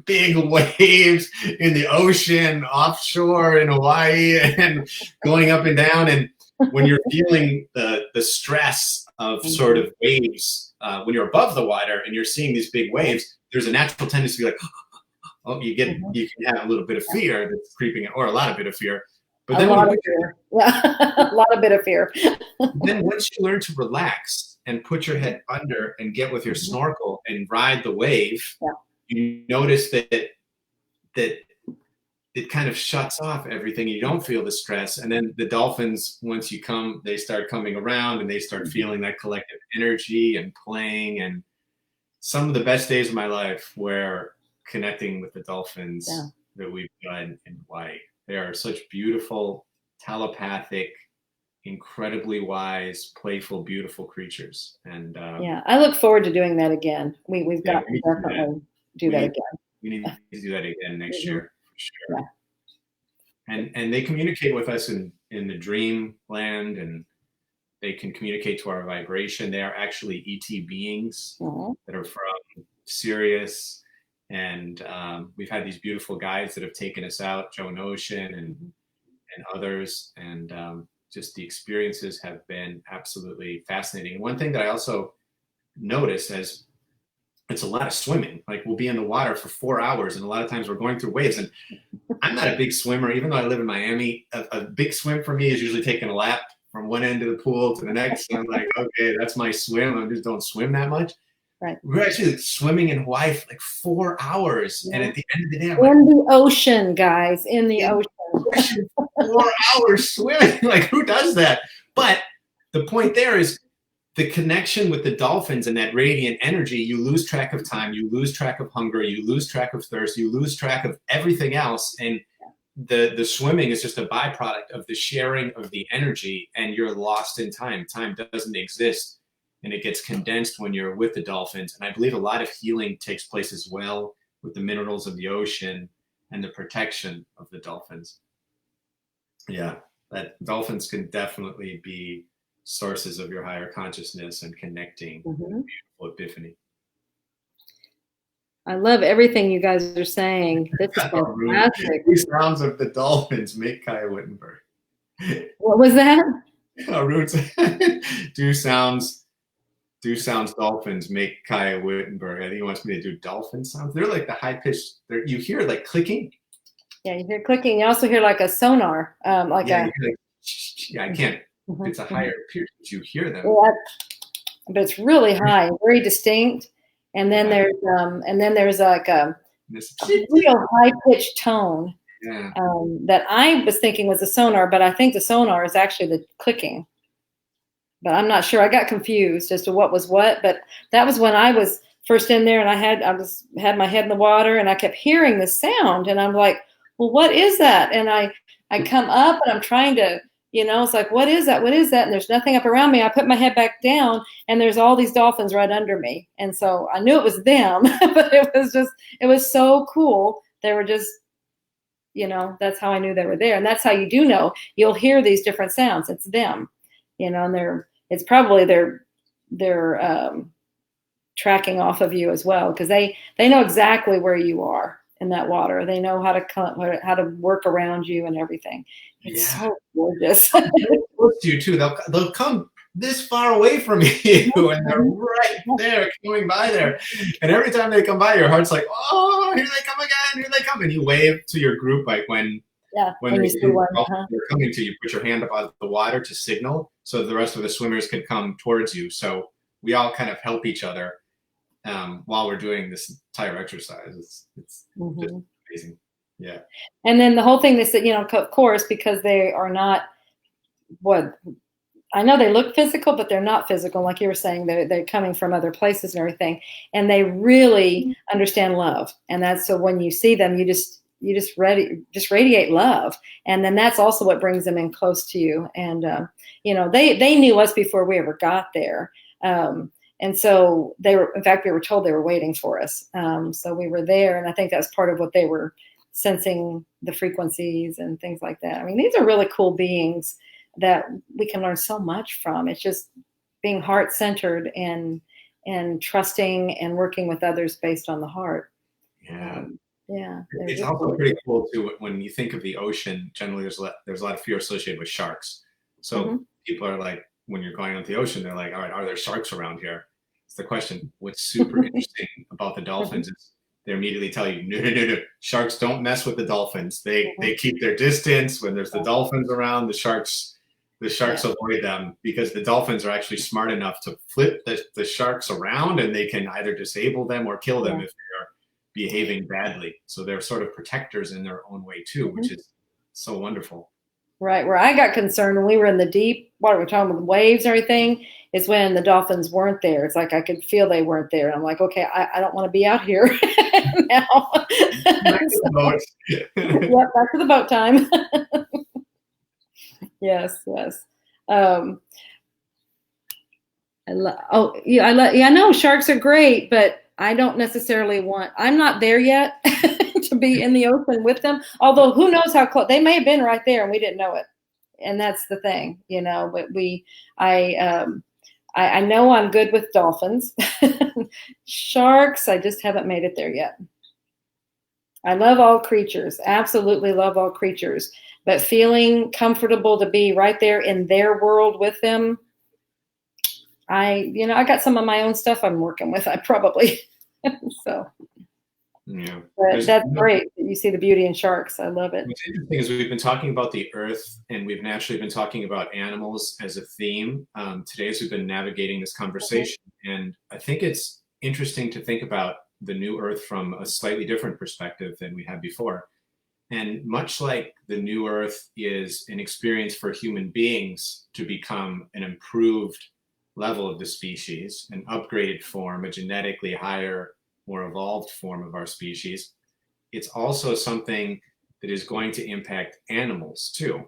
big waves in the ocean, offshore in Hawaii, and going up and down. And when you're feeling the stress of sort of waves, when you're above the water and you're seeing these big waves, there's a natural tendency to be like, oh, you can have a little bit of fear that's creeping in, or a lot of bit of fear. But then a lot of bit of fear. Then once you learn to relax and put your head under and get with your snorkel and ride the wave, you notice that it kind of shuts off everything. You don't feel the stress. And then the dolphins, once you come, they start coming around and they start feeling that collective energy and playing. And some of the best days of my life were connecting with the dolphins that we've done in Hawaii. They are such beautiful, telepathic, incredibly wise, playful, beautiful creatures. And I look forward to doing that again. We've got to definitely do that again. We need to do that again next year Sure. And they communicate with us in the dream land, and they can communicate to our vibration. They are actually ET beings that are from Sirius. And we've had these beautiful guides that have taken us out, Joe Notion and others. And just the experiences have been absolutely fascinating. And one thing that I also notice as it's a lot of swimming. Like we'll be in the water for 4 hours, and a lot of times we're going through waves. And I'm not a big swimmer, even though I live in Miami. A big swim for me is usually taking a lap from one end of the pool to the next. And I'm like, okay, that's my swim. I just don't swim that much. Right. We're actually swimming in Hawaii for like 4 hours, and at the end of the day, I'm in the ocean, guys, in the ocean. 4 hours swimming. Like, who does that? But the point there is, the connection with the dolphins and that radiant energy, you lose track of time, you lose track of hunger, you lose track of thirst, you lose track of everything else. And the swimming is just a byproduct of the sharing of the energy, and you're lost in time. Time doesn't exist, and it gets condensed when you're with the dolphins. And I believe a lot of healing takes place as well with the minerals of the ocean and the protection of the dolphins. Yeah, that dolphins can definitely be sources of your higher consciousness and connecting. Beautiful epiphany. I love everything you guys are saying. This is fantastic. The sounds of the dolphins make Kaya Wittenberg. What was that? Roots. do sounds dolphins make Kaya Wittenberg. I think he wants me to do dolphin sounds. They're like the high pitched. You hear like clicking. Yeah, you hear clicking. You also hear like a sonar, like yeah, I can't. It's a higher pitch, but you hear them. Yeah, but it's really high, very distinct. And then there's like a real high pitched tone that I was thinking was a sonar, but I think the sonar is actually the clicking. But I'm not sure. I got confused as to what was what. But that was when I was first in there, and I had my head in the water, and I kept hearing the sound, and I'm like, well, what is that? And I come up, and I'm trying to. It's like, what is that? What is that? And there's nothing up around me. I put my head back down, and there's all these dolphins right under me. And so I knew it was them, but it was so cool. They were just, that's how I knew they were there. And that's how you do know. You'll hear these different sounds. It's them, and it's probably they're tracking off of you as well, because they know exactly where you are in that water. They know how to work around you and everything. It's so gorgeous. Close to you too. They'll come this far away from you, and they're right there, coming by there. And every time they come by, your heart's like, oh, here they come again, here they come. And you wave to your group, like when they're coming to you, put your hand up out of the water to signal so the rest of the swimmers can come towards you. So we all kind of help each other while we're doing this entire exercise. It's just amazing. Yeah. And then the whole thing is that, of course, because they are not I know they look physical, but they're not physical. Like you were saying, they're coming from other places and everything. And they really understand love. And that's, so when you see them, you just radiate love. And then that's also what brings them in close to you. And, they knew us before we ever got there. And so in fact, we were told they were waiting for us. So we were there. And I think that's part of what they were sensing, the frequencies and things like that. I mean, these are really cool beings that we can learn so much from. It's just being heart-centered and trusting and working with others based on the heart. Yeah. It's also pretty cool too when you think of the ocean. Generally, there's a lot of fear associated with sharks. So people are like, when you're going out the ocean, they're like, all right, are there sharks around here? It's the question. What's super interesting about the dolphins is they immediately tell you, no. Sharks don't mess with the dolphins. They keep their distance. When there's the dolphins around, the sharks avoid them, because the dolphins are actually smart enough to flip the sharks around, and they can either disable them or kill them if they are behaving badly. So they're sort of protectors in their own way too, which is so wonderful. Right. Where I got concerned when we were in the deep water, we're talking about waves and everything, is when the dolphins weren't there. It's like I could feel they weren't there. And I'm like, okay, I don't want to be out here now. Back to the boat. Yep, back to the boat time. Yes. I know sharks are great, but I don't necessarily I'm not there yet to be in the ocean with them. Although who knows how close, they may have been right there and we didn't know it. And that's the thing, you know, but I know I'm good with dolphins. Sharks, I just haven't made it there yet. I love all creatures, absolutely love all creatures, but feeling comfortable to be right there in their world with them, I got some of my own stuff I'm working with. I probably so. Yeah, But that's great. You see the beauty in sharks. I love it. What's interesting is we've been talking about the earth, and we've naturally been talking about animals as a theme today as we've been navigating this conversation. And I think it's interesting to think about the new earth from a slightly different perspective than we had before. And much like the new earth is an experience for human beings to become an improved level of the species, an upgraded form, a genetically higher, more evolved form of our species, it's also something that is going to impact animals too,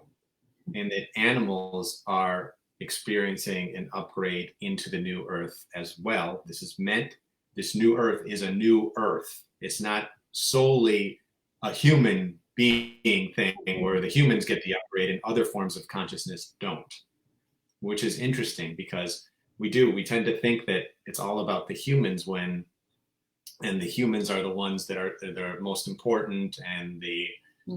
and that animals are experiencing an upgrade into the new earth as well. This new earth is a new earth. It's not solely a human being thing where the humans get the upgrade and other forms of consciousness don't, which is interesting because we tend to think that it's all about the humans and the humans are the ones that are most important and the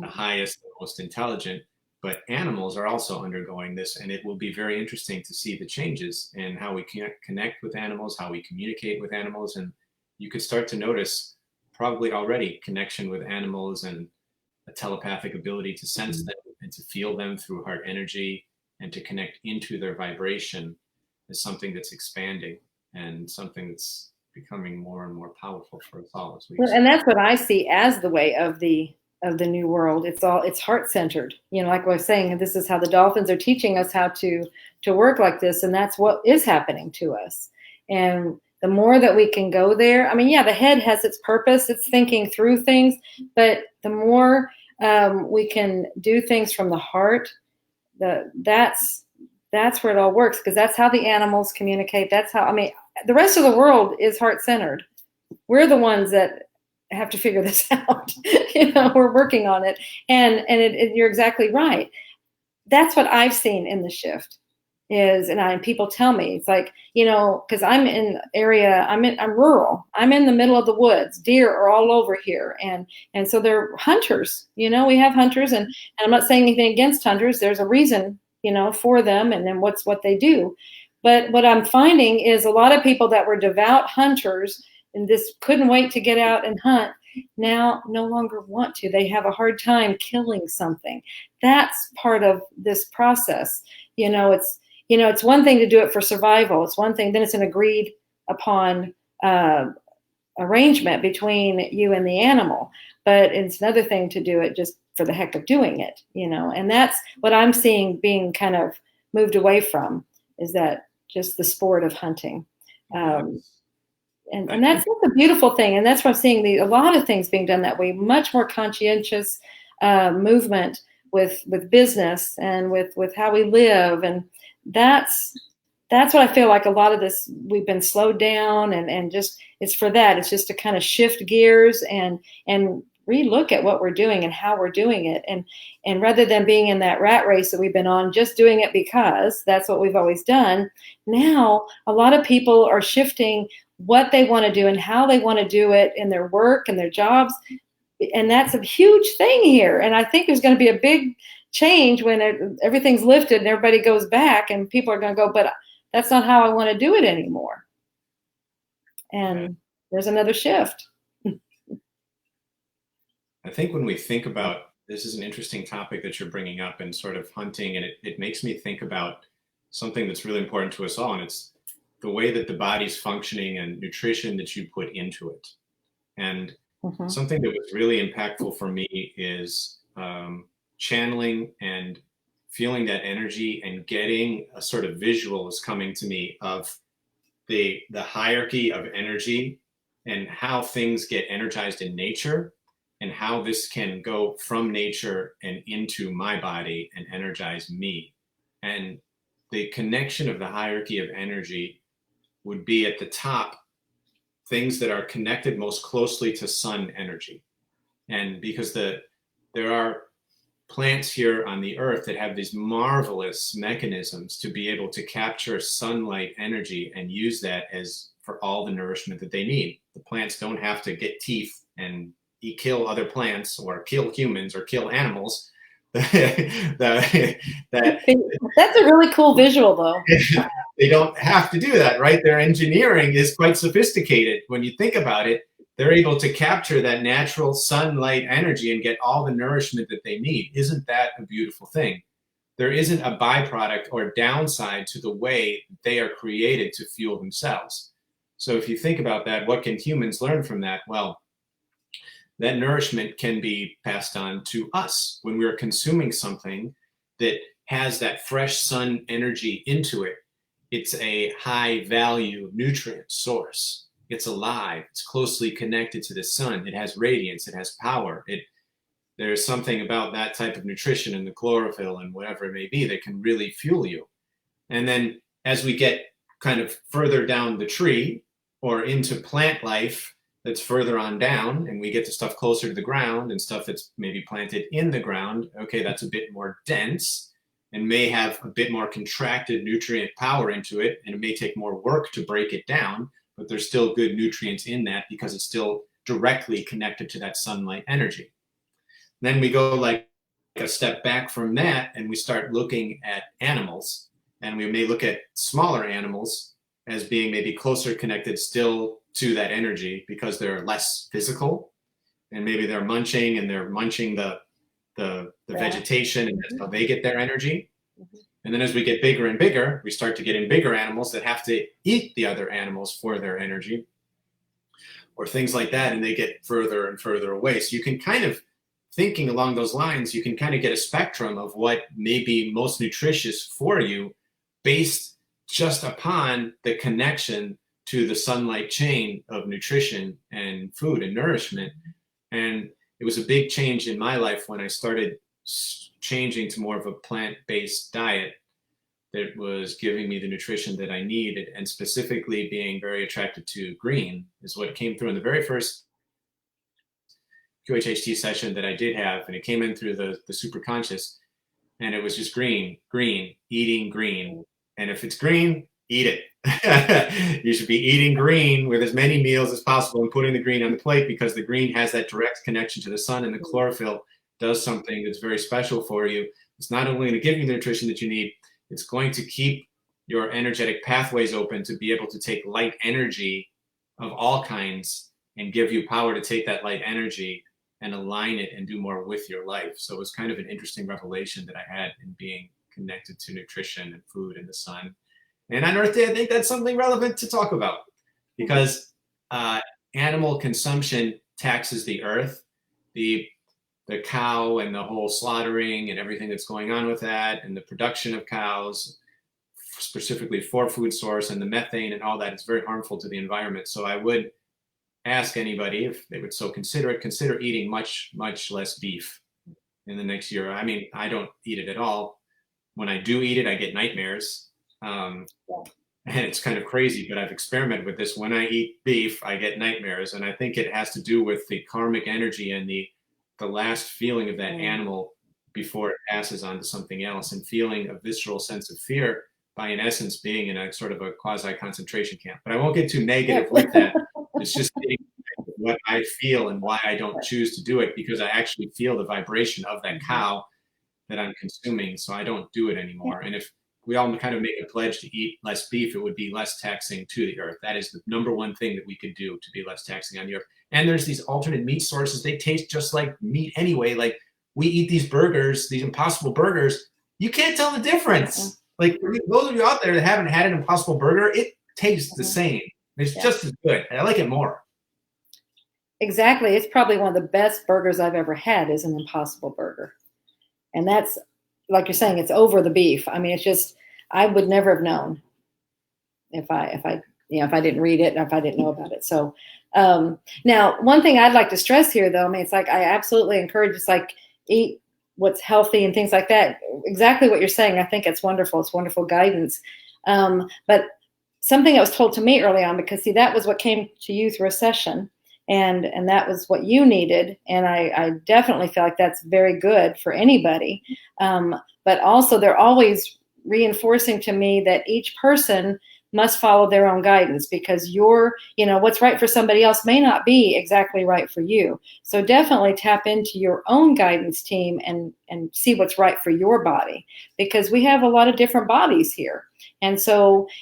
highest, the most intelligent. But animals are also undergoing this, and it will be very interesting to see the changes in how we can connect with animals, how we communicate with animals, and you could start to notice probably already connection with animals and a telepathic ability to sense them and to feel them through heart energy and to connect into their vibration is something that's expanding and something that's becoming more and more powerful for us all as we and that's what I see as the way of the new world. It's heart centered, like I was saying, this is how the dolphins are teaching us how to work like this, and that's what is happening to us. And the more that we can go there, I mean, yeah, the head has its purpose, it's thinking through things, but the more we can do things from the heart, that's where it all works, because that's how the animals communicate. That's how, I mean, the rest of the world is heart-centered. We're the ones that have to figure this out. We're working on it. And you're exactly right. That's what I've seen in the shift is, and people tell me, it's like, because I'm in area, I'm rural. I'm in the middle of the woods. Deer are all over here. And so they're hunters. We have hunters, and I'm not saying anything against hunters. There's a reason, for them, and then what they do. But what I'm finding is a lot of people that were devout hunters and just couldn't wait to get out and hunt now no longer want to. They have a hard time killing something. That's part of this process. It's one thing to do it for survival. It's one thing, then it's an agreed upon arrangement between you and the animal. But it's another thing to do it just for the heck of doing it, and that's what I'm seeing being kind of moved away from, is that just the sport of hunting. And that's a beautiful thing. And that's why I'm seeing a lot of things being done that way, much more conscientious movement with business and with how we live. And that's what I feel like a lot of this, we've been slowed down and just, it's for that. It's just to kind of shift gears and relook at what we're doing and how we're doing it. And rather than being in that rat race that we've been on, just doing it because that's what we've always done. Now, a lot of people are shifting what they want to do and how they want to do it in their work and their jobs. And that's a huge thing here. And I think there's going to be a big change when everything's lifted and everybody goes back, and people are going to go, but that's not how I want to do it anymore. And there's another shift. I think when we think about, this is an interesting topic that you're bringing up, and sort of hunting, and it makes me think about something that's really important to us all, and it's the way that the body's functioning and nutrition that you put into it. And something that was really impactful for me is channeling and feeling that energy and getting a sort of visual is coming to me of the hierarchy of energy and how things get energized in nature, and how this can go from nature and into my body and energize me. And the connection of the hierarchy of energy would be at the top, things that are connected most closely to sun energy. And because there are plants here on the earth that have these marvelous mechanisms to be able to capture sunlight energy and use that as for all the nourishment that they need. The plants don't have to get teeth and kill other plants or kill humans or kill animals. That's a really cool visual, though. They don't have to do that, right? Their engineering is quite sophisticated. When you think about it, they're able to capture that natural sunlight energy and get all the nourishment that they need. Isn't that a beautiful thing? There isn't a byproduct or downside to the way they are created to fuel themselves. So if you think about that, what can humans learn from that? Well, that nourishment can be passed on to us when we're consuming something that has that fresh sun energy into it. It's a high value nutrient source. It's alive. It's closely connected to the sun. It has radiance. It has power. There's something about that type of nutrition and the chlorophyll and whatever it may be that can really fuel you. And then as we get kind of further down the tree or into plant life that's further on down, and we get to stuff closer to the ground and stuff that's maybe planted in the ground, okay, that's a bit more dense and may have a bit more contracted nutrient power into it, and it may take more work to break it down, but there's still good nutrients in that because it's still directly connected to that sunlight energy. Then we go like a step back from that and we start looking at animals, and we may look at smaller animals as being maybe closer connected still to that energy because they're less physical, and maybe they're munching the vegetation, and that's how they get their energy. And then as we get bigger and bigger, we start to get in bigger animals that have to eat the other animals for their energy or things like that, and they get further and further away. So you can kind of, thinking along those lines, you can kind of get a spectrum of what may be most nutritious for you based just upon the connection to the sunlight chain of nutrition and food and nourishment. And it was a big change in my life when I started changing to more of a plant-based diet that was giving me the nutrition that I needed, and specifically being very attracted to green is what came through in the very first QHHT session that I did have, and it came in through the superconscious, and it was just green, eating green. And if it's green, eat it. You should be eating green with as many meals as possible and putting the green on the plate, because the green has that direct connection to the sun, and the chlorophyll does something that's very special for you. It's not only going to give you the nutrition that you need, it's going to keep your energetic pathways open to be able to take light energy of all kinds and give you power to take that light energy and align it and do more with your life. So it was kind of an interesting revelation that I had in being connected to nutrition and food and the sun. And on Earth Day, I think that's something relevant to talk about, because animal consumption taxes the earth. The cow and the whole slaughtering and everything that's going on with that, and the production of cows specifically for food source, and the methane and all that, it's very harmful to the environment. So I would ask anybody, if they would so consider eating much, much less beef in the next year. I mean, I don't eat it at all. When I do eat it, I get nightmares. And it's kind of crazy, but I've experimented with this. When I eat beef, I get nightmares. And I think it has to do with the karmic energy and the last feeling of that animal before it passes on to something else, and feeling a visceral sense of fear by, in essence, being in a sort of a quasi concentration camp. But I won't get too negative with that. It's just what I feel and why I don't choose to do it, because I actually feel the vibration of that cow that I'm consuming. So I don't do it anymore. And if we all kind of make a pledge to eat less beef, it would be less taxing to the earth. That is the number one thing that we could do to be less taxing on the earth. And there's these alternate meat sources. They taste just like meat anyway. Like, we eat these burgers, these Impossible burgers. You can't tell the difference. Like, for those of you out there that haven't had an Impossible burger, it tastes the same. It's just as good. I like it more. Exactly. It's probably one of the best burgers I've ever had is an Impossible burger. And that's, like you're saying, it's over the beef. I mean, it's just, I would never have known if I didn't read it, and if I didn't know about it. So now, one thing I'd like to stress here, though, I mean, it's like, I absolutely encourage, it's like, eat what's healthy and things like that. Exactly what you're saying. I think it's wonderful. It's wonderful guidance. But something that was told to me early on, because see, that was what came to you through a session. and that was what you needed. And I definitely feel like that's very good for anybody. But also they're always reinforcing to me that each person must follow their own guidance, because what's right for somebody else may not be exactly right for you. So definitely tap into your own guidance team and see what's right for your body, because we have a lot of different bodies here. And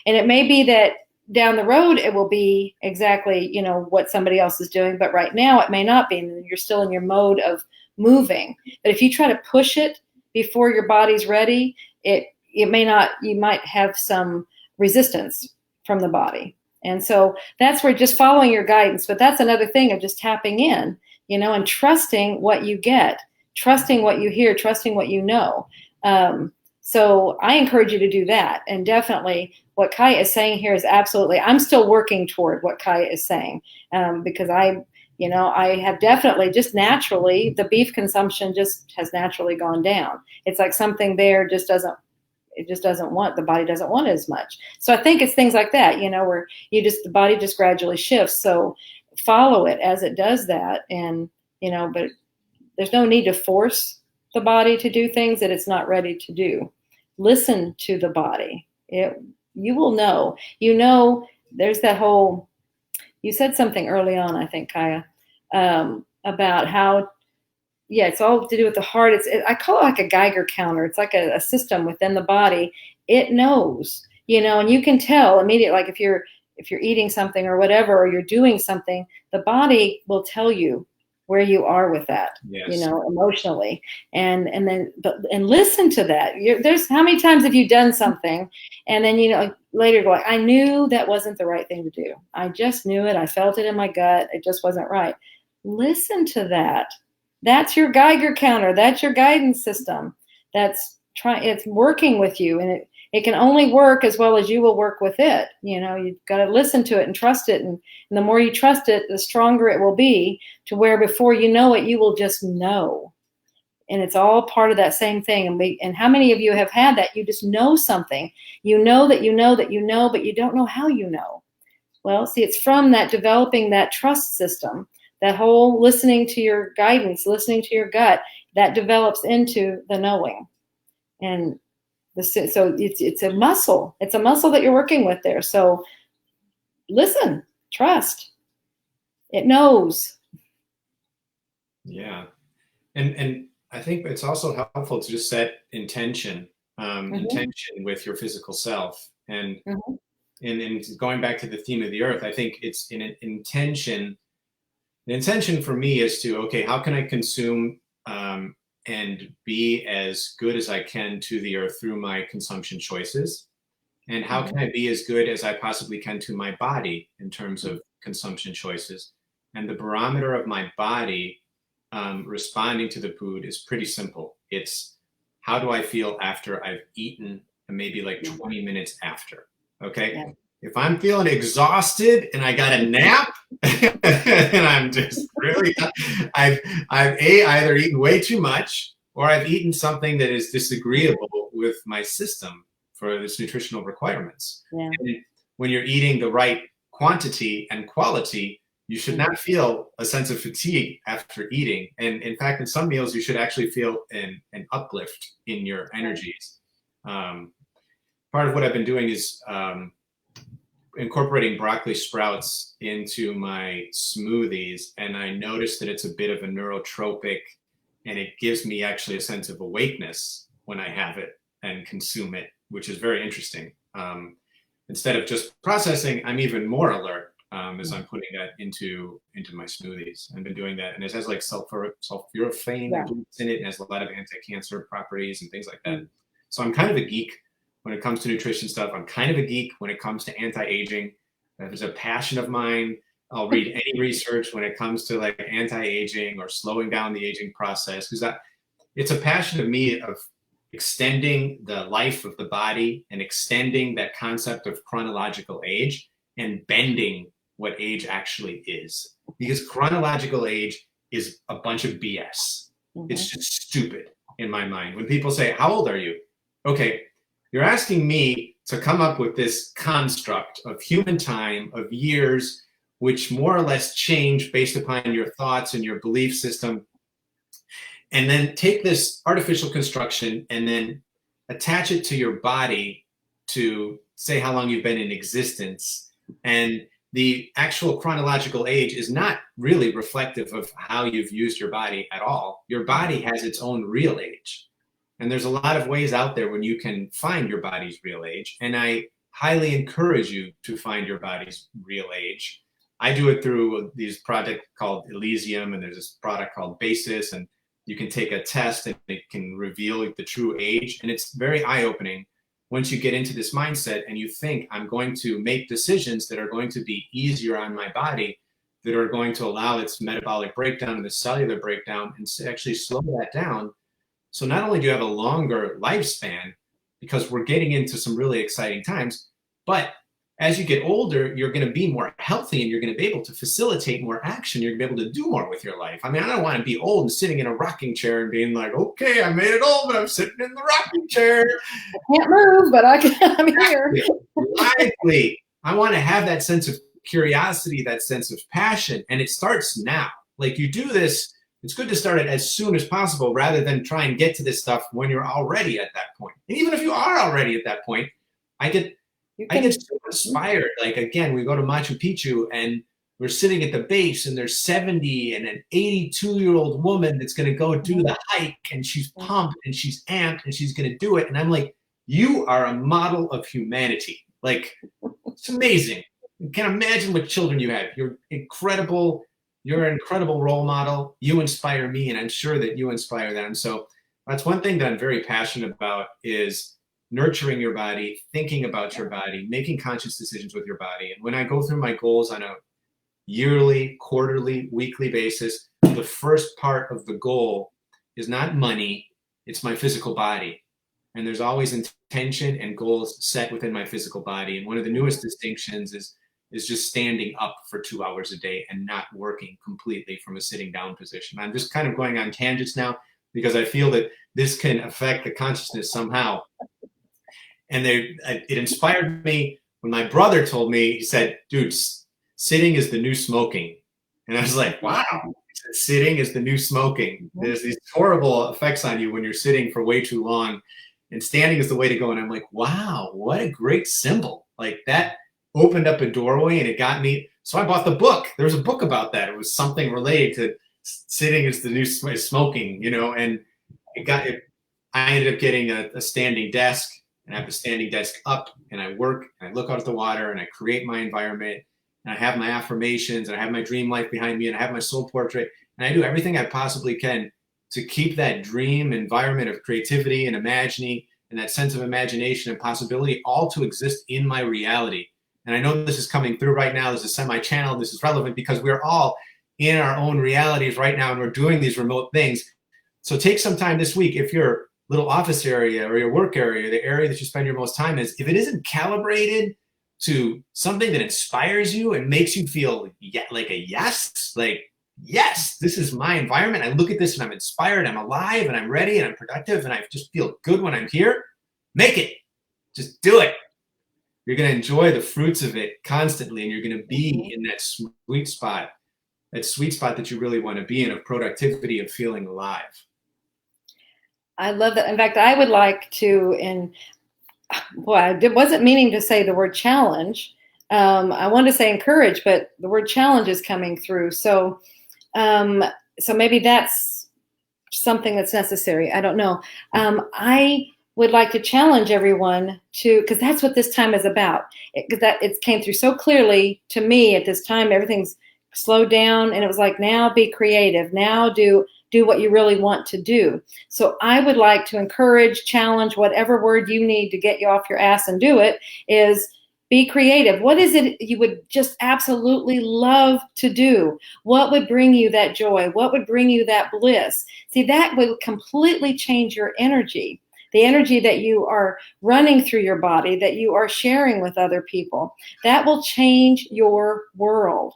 it may be that down the road it will be exactly, what somebody else is doing, but right now it may not be, and you're still in your mode of moving. But if you try to push it before your body's ready, it may not, you might have some resistance from the body. And so that's where just following your guidance. But that's another thing of just tapping in, and trusting what you get, trusting what you hear, trusting what you know. So I encourage you to do that. And definitely what Kaya is saying here is absolutely, I'm still working toward what Kaya is saying, because I have definitely just naturally, the beef consumption just has naturally gone down. It's like something there just doesn't want, the body doesn't want as much. So I think it's things like that, where the body just gradually shifts. So follow it as it does that. And, but there's no need to force the body to do things that it's not ready to do. Listen to the body. You will know, there's that whole, you said something early on, I think, Kaya, about how, it's all to do with the heart. I call it like a Geiger counter. It's like a system within the body. It knows, and you can tell immediately, like if you're eating something or whatever, or you're doing something, the body will tell you where you are with that, yes. Emotionally. And listen to that. There's how many times have you done something and then, later go, I knew that wasn't the right thing to do. I just knew it. I felt it in my gut. It just wasn't right. Listen to that. That's your Geiger counter. That's your guidance system. It's working with you, and it can only work as well as you will work with it. You've got to listen to it and trust it. And the more you trust it, the stronger it will be, to where before you know it, you will just know. And it's all part of that same thing. And how many of you have had that? You just know something. You know that you know that you know, but you don't know how you know. Well, see, it's from that developing that trust system, that whole listening to your guidance, listening to your gut, that develops into the knowing. And so it's a muscle. It's a muscle that you're working with there. So listen, trust. It knows. Yeah. And I think it's also helpful to just set intention with your physical self. And and going back to the theme of the earth, I think it's an intention. The intention for me is to, okay, how can I consume and be as good as I can to the earth through my consumption choices? And how can I be as good as I possibly can to my body in terms of consumption choices? And the barometer of my body responding to the food is pretty simple. It's how do I feel after I've eaten, and maybe like 20 minutes after, okay? Yeah. If I'm feeling exhausted and I got a nap and I'm just really, I've either eaten way too much or I've eaten something that is disagreeable with my system for its nutritional requirements. Yeah. And when you're eating the right quantity and quality, you should not feel a sense of fatigue after eating. And in fact, in some meals, you should actually feel an uplift in your energies. Part of what I've been doing is incorporating broccoli sprouts into my smoothies, and I noticed that it's a bit of a neurotropic, and it gives me actually a sense of awakeness when I have it and consume it, which is very interesting. Instead of just processing, I'm even more alert as I'm putting that into my smoothies. I've been doing that, and it has like sulforaphane in it, and has a lot of anti-cancer properties and things like that. So I'm kind of a geek when it comes to nutrition stuff. I'm kind of a geek when it comes to anti-aging. There's a passion of mine. I'll read any research when it comes to like anti-aging or slowing down the aging process, because it's a passion of me of extending the life of the body and extending that concept of chronological age and bending what age actually is. Because chronological age is a bunch of BS. It's just stupid in my mind. When people say, how old are you? Okay, you're asking me to come up with this construct of human time, of years, which more or less change based upon your thoughts and your belief system. And then take this artificial construction and then attach it to your body to say how long you've been in existence. And the actual chronological age is not really reflective of how you've used your body at all. Your body has its own real age. And there's a lot of ways out there when you can find your body's real age. And I highly encourage you to find your body's real age. I do it through these projects called Elysium, and there's this product called Basis, and you can take a test and it can reveal the true age. And it's very eye-opening once you get into this mindset and you think, I'm going to make decisions that are going to be easier on my body, that are going to allow its metabolic breakdown and the cellular breakdown, and actually slow that down. So not only do you have a longer lifespan, because we're getting into some really exciting times, but as you get older, you're going to be more healthy and you're going to be able to facilitate more action. You're going to be able to do more with your life. I mean, I don't want to be old and sitting in a rocking chair and being like, okay, I made it old, but I'm sitting in the rocking chair. I can't move, but I'm here. Lively. I want to have that sense of curiosity, that sense of passion. And it starts now. Like, you do this, it's good to start it as soon as possible rather than try and get to this stuff when you're already at that point. And even if you are already at that point, I get so inspired. Like, again, we go to Machu Picchu and we're sitting at the base and there's 70 and an 82-year-old woman that's going to go do the hike, and she's pumped and she's amped and she's going to do it. And I'm like, you are a model of humanity. Like, it's amazing. You can't imagine what children you have. You're incredible. You're an incredible role model. You inspire me, and I'm sure that you inspire them. So that's one thing that I'm very passionate about, is nurturing your body, thinking about your body, making conscious decisions with your body. And when I go through my goals on a yearly, quarterly, weekly basis, the first part of the goal is not money, it's my physical body. And there's always intention and goals set within my physical body. And one of the newest distinctions is just standing up for 2 hours a day and not working completely from a sitting down position. I'm just kind of going on tangents now because I feel that this can affect the consciousness somehow. And it inspired me when my brother told me, he said, dude, sitting is the new smoking. And I was like, wow, sitting is the new smoking. There's these horrible effects on you when you're sitting for way too long, and standing is the way to go. And I'm like, wow, what a great symbol. Like, that opened up a doorway and it got me. So I bought the book. There was a book about that. It was something related to sitting is the new smoking, you know, and I ended up getting a standing desk. And I have the standing desk up, and I work, and I look out at the water, and I create my environment, and I have my affirmations, and I have my dream life behind me, and I have my soul portrait, and I do everything I possibly can to keep that dream environment of creativity and imagining and that sense of imagination and possibility all to exist in my reality. And I know this is coming through right now. This is semi-channeled. This is relevant because we're all in our own realities right now, and we're doing these remote things. So take some time this week, if you're little office area or your work area, the area that you spend your most time is, if it isn't calibrated to something that inspires you and makes you feel like a yes, like, yes, this is my environment. I look at this and I'm inspired, I'm alive, and I'm ready, and I'm productive, and I just feel good when I'm here. Make it. Just do it. You're going to enjoy the fruits of it constantly, and you're going to be in that sweet spot that you really want to be in, of productivity, of feeling alive. I love that. In fact, I would like to, I wasn't meaning to say the word challenge. I wanted to say encourage, but the word challenge is coming through. So maybe that's something that's necessary. I don't know. I would like to challenge everyone to, because that's what this time is about. It came through so clearly to me at this time. Everything's slowed down, and it was like, now be creative. Now do what you really want to do. So I would like to encourage, challenge, whatever word you need to get you off your ass and do it, is be creative. What is it you would just absolutely love to do? What would bring you that joy? What would bring you that bliss? See, that would completely change your energy. The energy that you are running through your body, that you are sharing with other people, that will change your world.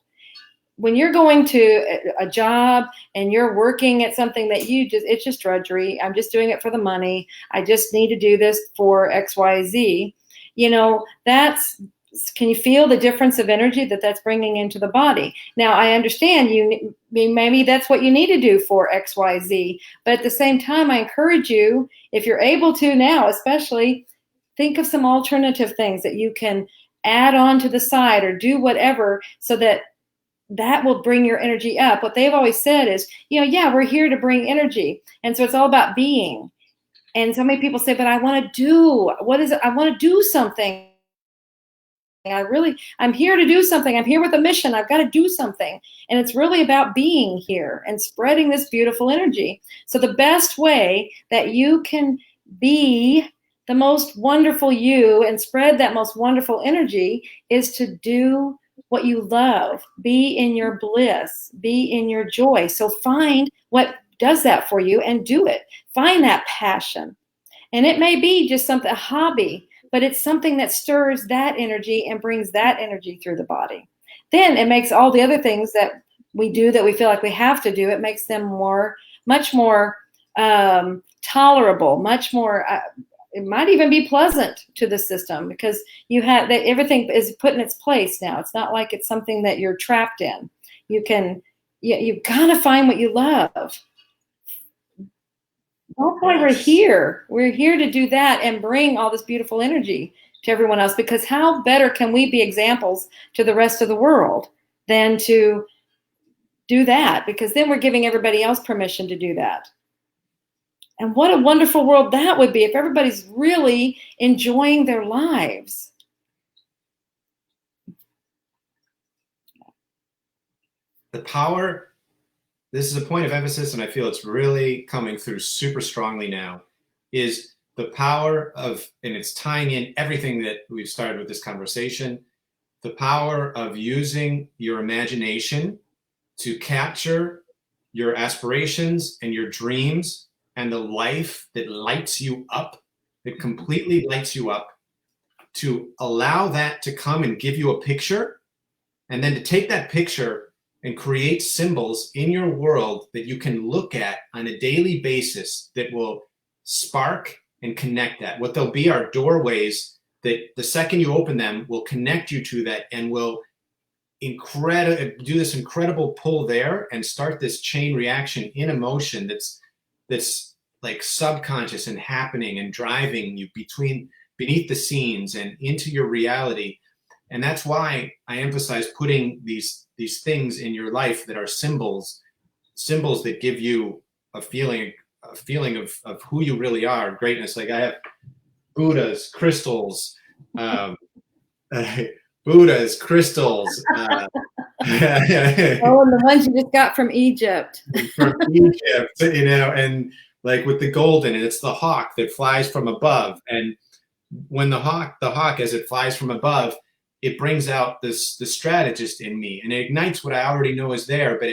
When you're going to a job and you're working at something that it's just drudgery. I'm just doing it for the money. I just need to do this for XYZ. You know, that's can you feel the difference of energy that that's bringing into the body? Now, I understand maybe that's what you need to do for XYZ, but at the same time, I encourage you, if you're able to now, especially, think of some alternative things that you can add on to the side or do whatever so that that will bring your energy up. What they've always said is, yeah, we're here to bring energy. And so it's all about being. And so many people say, but I want to do, what is it? I want to do something. I'm here to do something. I'm here with a mission. I've got to do something. And it's really about being here and spreading this beautiful energy. So the best way that you can be the most wonderful you and spread that most wonderful energy is to do what you love. Be in your bliss. Be in your joy. So find what does that for you and do it. Find that passion. And it may be just a hobby, but it's something that stirs that energy and brings that energy through the body. Then it makes all the other things that we do that we feel like we have to do, it makes them much more tolerable, much more, it might even be pleasant to the system because you have that everything is put in its place now. It's not like it's something that you're trapped in. You gotta find what you love. That's why we're here. We're here to do that and bring all this beautiful energy to everyone else, because how better can we be examples to the rest of the world than to do that? Because then we're giving everybody else permission to do that. And what a wonderful world that would be if everybody's really enjoying their lives. The power, this is a point of emphasis, and I feel it's really coming through super strongly now, is the power of, and it's tying in everything that we've started with this conversation, the power of using your imagination to capture your aspirations and your dreams and the life that lights you up, that completely lights you up, to allow that to come and give you a picture, and then to take that picture and create symbols in your world that you can look at on a daily basis that will spark and connect that. What they'll be are doorways that the second you open them will connect you to that and will do this incredible pull there and start this chain reaction in emotion that's like subconscious and happening and driving you beneath the scenes and into your reality. And that's why I emphasize putting these things in your life that are symbols that give you a feeling of who you really are, greatness. Like I have Buddhas, crystals, crystals. Oh, and the ones you just got from Egypt. From Egypt, and like with the golden, and it's the hawk that flies from above. And when the hawk, as it flies from above, it brings out the strategist in me, and it ignites what I already know is there, but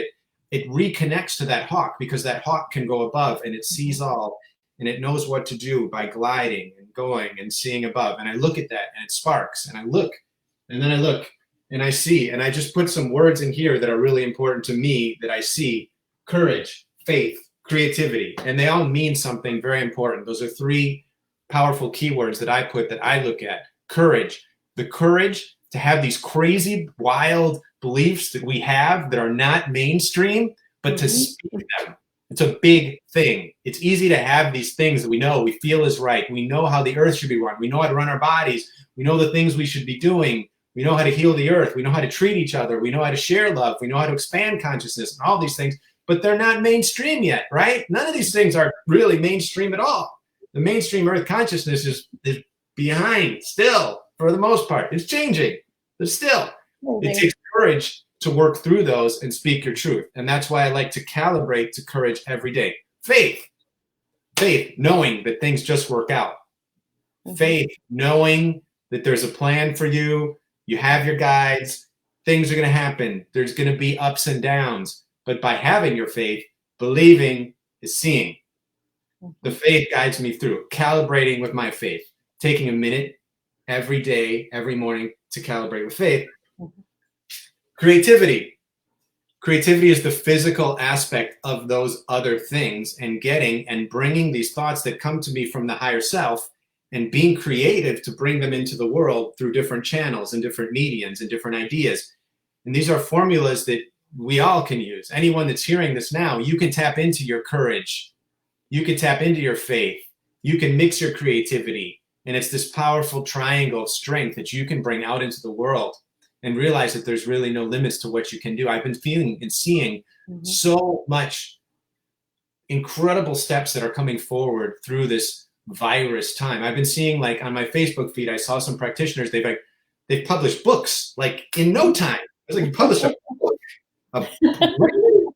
it reconnects to that hawk, because that hawk can go above and it sees all, and it knows what to do by gliding and going and seeing above. And I look at that and it sparks, and I look, and then I look and I see, and I just put some words in here that are really important to me that I see: courage, faith, creativity, and they all mean something very important. Those are three powerful keywords that I put, that I look at. Courage, the courage to have these crazy, wild beliefs that we have that are not mainstream, but to speak them. It's a big thing. It's easy to have these things that we know, we feel is right. We know how the earth should be run. We know how to run our bodies. We know the things we should be doing. We know how to heal the earth. We know how to treat each other. We know how to share love. We know how to expand consciousness and all these things, but they're not mainstream yet, right? None of these things are really mainstream at all. The mainstream earth consciousness is behind still. For the most part, it's changing, but still, it takes courage to work through those and speak your truth. And that's why I like to calibrate to courage every day. Faith, knowing that things just work out. Faith, knowing that there's a plan for you. You have your guides. Things are going to happen. There's going to be ups and downs. But by having your faith, believing is seeing. The faith guides me through, calibrating with my faith, taking a minute every day, every morning to calibrate with faith. Creativity. Creativity is the physical aspect of those other things, and getting and bringing these thoughts that come to me from the higher self and being creative to bring them into the world through different channels and different mediums and different ideas. And these are formulas that we all can use. Anyone that's hearing this now, you can tap into your courage. You can tap into your faith. You can mix your creativity. And it's this powerful triangle of strength that you can bring out into the world and realize that there's really no limits to what you can do. I've been feeling and seeing so much incredible steps that are coming forward through this virus time. I've been seeing, like, on my Facebook feed, I saw some practitioners, they've published books like in no time. It's like you published a book,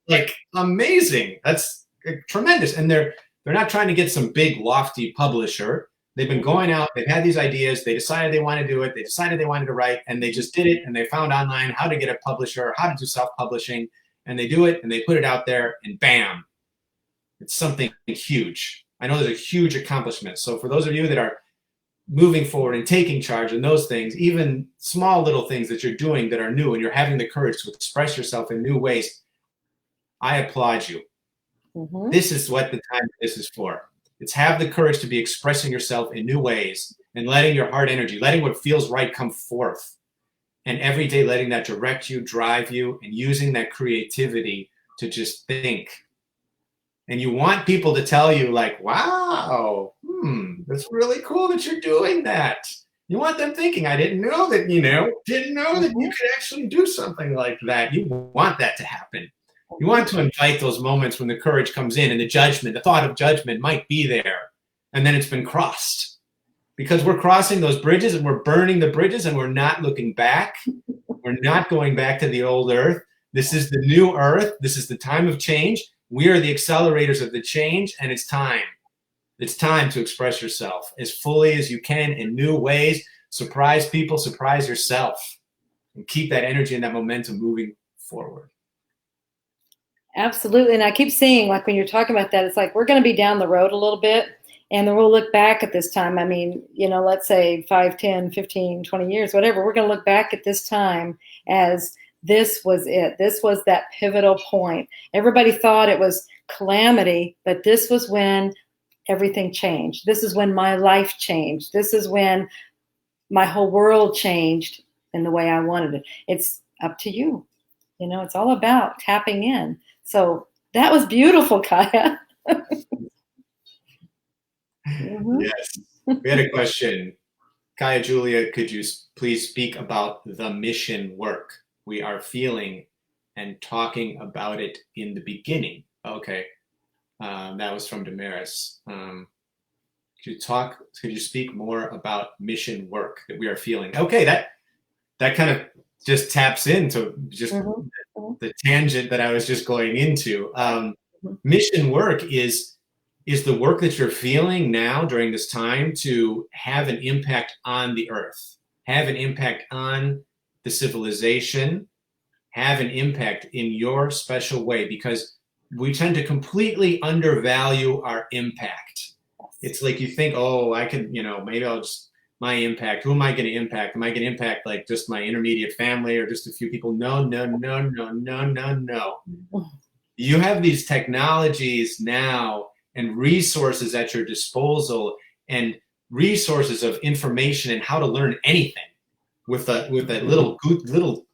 like amazing. That's tremendous. And they're not trying to get some big lofty publisher. They've been going out, they've had these ideas, they decided they want to do it, they decided they wanted to write, and they just did it, and they found online how to get a publisher, how to do self-publishing, and they do it, and they put it out there, and bam, it's something huge. I know there's a huge accomplishment. So for those of you that are moving forward and taking charge in those things, even small little things that you're doing that are new, and you're having the courage to express yourself in new ways, I applaud you. This is what the time this is for. It's have the courage to be expressing yourself in new ways and letting your heart energy, letting what feels right come forth. And every day letting that direct you, drive you, and using that creativity to just think. And you want people to tell you, like, wow, that's really cool that you're doing that. You want them thinking, I didn't know that, didn't know that you could actually do something like that. You want that to happen. You want to invite those moments when the courage comes in and the judgment, the thought of judgment might be there, and then it's been crossed. Because we're crossing those bridges and we're burning the bridges and we're not looking back. We're not going back to the old earth. This is the new earth. This is the time of change. We are the accelerators of the change, and it's time. It's time to express yourself as fully as you can in new ways. Surprise people, surprise yourself, and keep that energy and that momentum moving forward. Absolutely. And I keep seeing, like, when you're talking about that, it's like we're going to be down the road a little bit, and then we'll look back at this time. I mean, let's say 5, 10, 15, 20 years, whatever. We're going to look back at this time as this was it. This was that pivotal point. Everybody thought it was calamity, but this was when everything changed. This is when my life changed. This is when my whole world changed in the way I wanted it. It's up to you. It's all about tapping in. So that was beautiful, Kaya. Yes. We had a question. Kaya Julia, could you please speak about the mission work we are feeling and talking about it in the beginning? Okay. That was from Damaris. Could you speak more about mission work that we are feeling? Okay, that kind of just taps into just the tangent that I was just going into. Mission work is the work that you're feeling now during this time to have an impact on the earth, have an impact on the civilization, have an impact in your special way, because we tend to completely undervalue our impact. It's like you think, oh, I can, maybe I'll just, my impact, who am I going to impact? Am I going to impact like just my intermediate family or just a few people? No. You have these technologies now and resources at your disposal and resources of information and how to learn anything with that little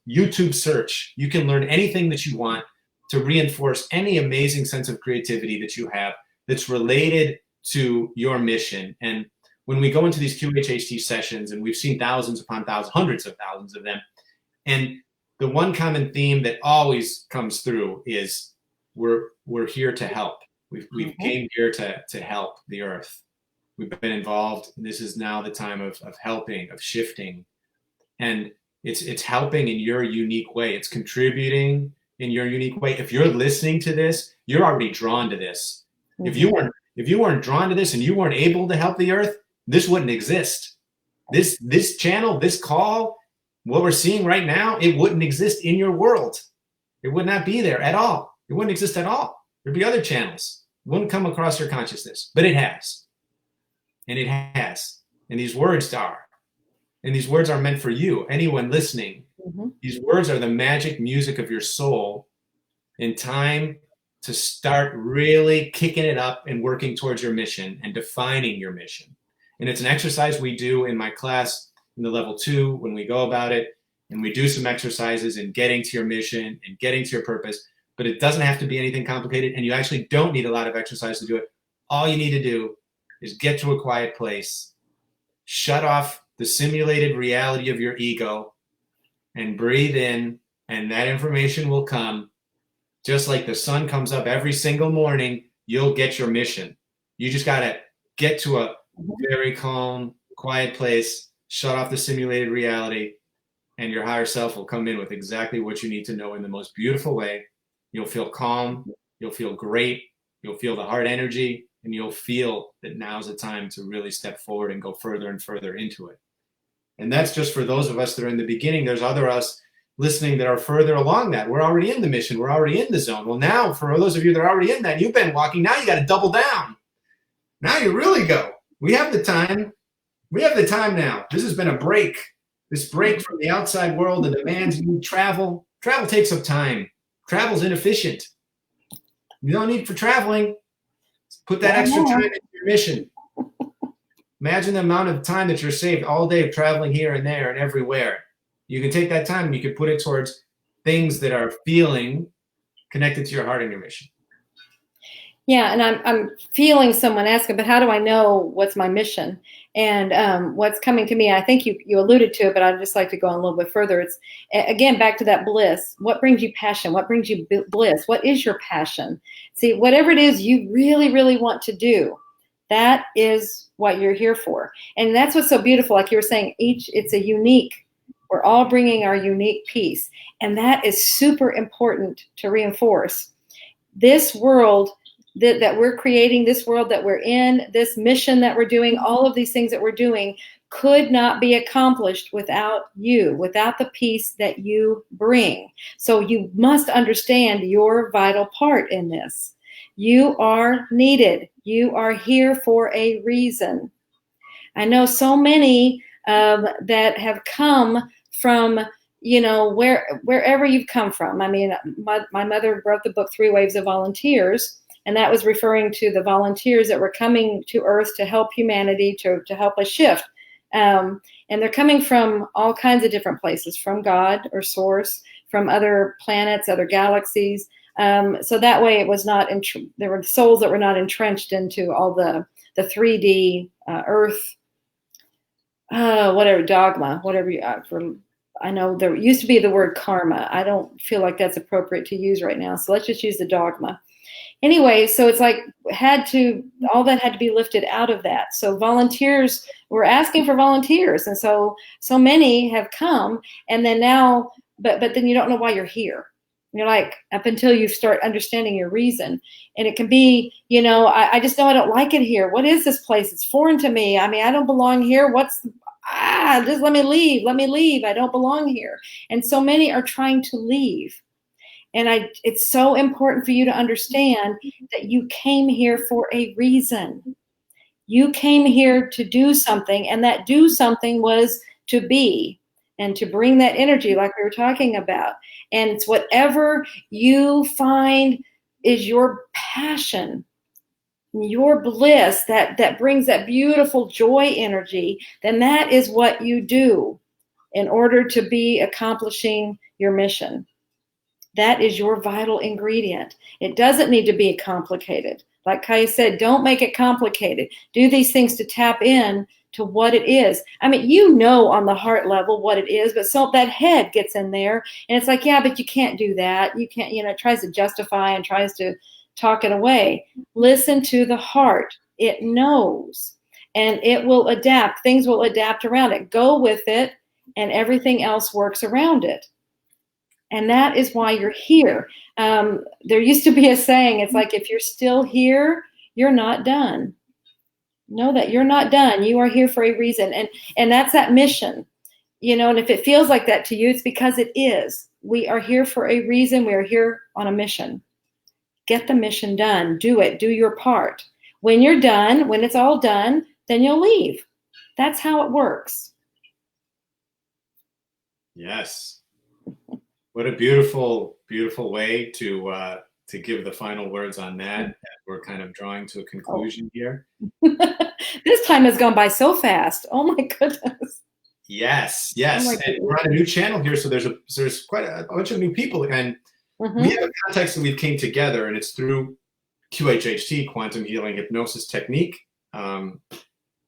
YouTube search. You can learn anything that you want to reinforce any amazing sense of creativity that you have that's related to your mission. And when we go into these QHHT sessions, and we've seen thousands upon thousands, hundreds of thousands of them, and the one common theme that always comes through is we're here to help. We've came here to help the earth. We've been involved. This is now the time of helping, of shifting. And it's helping in your unique way. It's contributing in your unique way. If you're listening to this, you're already drawn to this. If you weren't drawn to this and you weren't able to help the earth, this wouldn't exist. This channel, this call, what we're seeing right now, it wouldn't exist in your world. It would not be there at all. It wouldn't exist at all. There'd be other channels. It wouldn't come across your consciousness, but it has. And it has. And these words are. And these words are meant for you, anyone listening. These words are the magic music of your soul in time to start really kicking it up and working towards your mission and defining your mission. And it's an exercise we do in my class in the level 2 when we go about it. And we do some exercises in getting to your mission and getting to your purpose. But it doesn't have to be anything complicated. And you actually don't need a lot of exercise to do it. All you need to do is get to a quiet place, shut off the simulated reality of your ego, and breathe in, and that information will come. Just like the sun comes up every single morning, you'll get your mission. You just got to get to a very calm, quiet place, shut off the simulated reality, and your higher self will come in with exactly what you need to know in the most beautiful way. You'll feel calm, you'll feel great, you'll feel the heart energy, and you'll feel that now's the time to really step forward and go further and further into it. And that's just for those of us that are in the beginning. There's other us listening that are further along that. We're already in the mission. We're already in the zone. Well, now, for those of you that are already in that, you've been walking, now you got to double down. Now you really go. We have the time. We have the time now. This has been a break. This break from the outside world that demands you travel. Travel takes up time. Travel's inefficient. You don't need for traveling. Put that extra time into your mission. Imagine the amount of time that you're saved all day traveling here and there and everywhere. You can take that time and you can put it towards things that are feeling connected to your heart and your mission. Yeah, and I'm feeling someone asking, but how do I know what's my mission and what's coming to me? I think you alluded to it, but I'd just like to go on a little bit further. It's, again, back to that bliss. What brings you passion? What brings you bliss? What is your passion? See, whatever it is you really, really want to do, that is what you're here for. And that's what's so beautiful. Like you were saying, it's a unique, we're all bringing our unique piece. And that is super important to reinforce. This world that we're creating, this world that we're in, this mission that we're doing, all of these things that we're doing could not be accomplished without you, without the piece that you bring. So you must understand your vital part in this. You are needed. You are here for a reason. I know so many that have come from, wherever you've come from. I mean, my mother wrote the book 3 Waves of Volunteers, and that was referring to the volunteers that were coming to Earth to help humanity, to help us shift. And they're coming from all kinds of different places, from God or Source, from other planets, other galaxies. So that way it was not, there were souls that were not entrenched into all the 3D Earth, whatever, dogma, whatever I know there used to be the word karma. I don't feel like that's appropriate to use right now. So let's just use the dogma. Anyway, so it's like all that had to be lifted out of that. So volunteers, we're asking for volunteers. And so many have come, and then now, but then you don't know why you're here. You're like, up until you start understanding your reason. And it can be, I just know I don't like it here. What is this place? It's foreign to me. I mean, I don't belong here. Just let me leave. I don't belong here. And so many are trying to leave. And it's so important for you to understand that you came here for a reason. You came here to do something, and that do something was to be and to bring that energy like we were talking about. And it's whatever you find is your passion, your bliss, that brings that beautiful joy energy, then that is what you do in order to be accomplishing your mission. That is your vital ingredient. It doesn't need to be complicated. Like Kaya said, don't make it complicated. Do these things to tap in to what it is. I mean, on the heart level what it is, but so that head gets in there and it's like, yeah, but you can't do that. You can't, it tries to justify and tries to talk it away. Listen to the heart. It knows and it will adapt. Things will adapt around it. Go with it and everything else works around it. And that is why you're here. There used to be a saying, it's like, if you're still here, you're not done. Know that you're not done. You are here for a reason. And that's that mission. And if it feels like that to you, it's because it is. We are here for a reason. We are here on a mission. Get the mission done. Do it. Do your part. When you're done, when it's all done, then you'll leave. That's how it works. Yes. What a beautiful, beautiful way to to give the final words on that. We're kind of drawing to a conclusion here. This time has gone by so fast. Oh my goodness. Yes, yes. Oh, and we're on a new channel here, so there's quite a bunch of new people, and we have a context that we've came together, and it's through QHHT, quantum healing hypnosis technique. It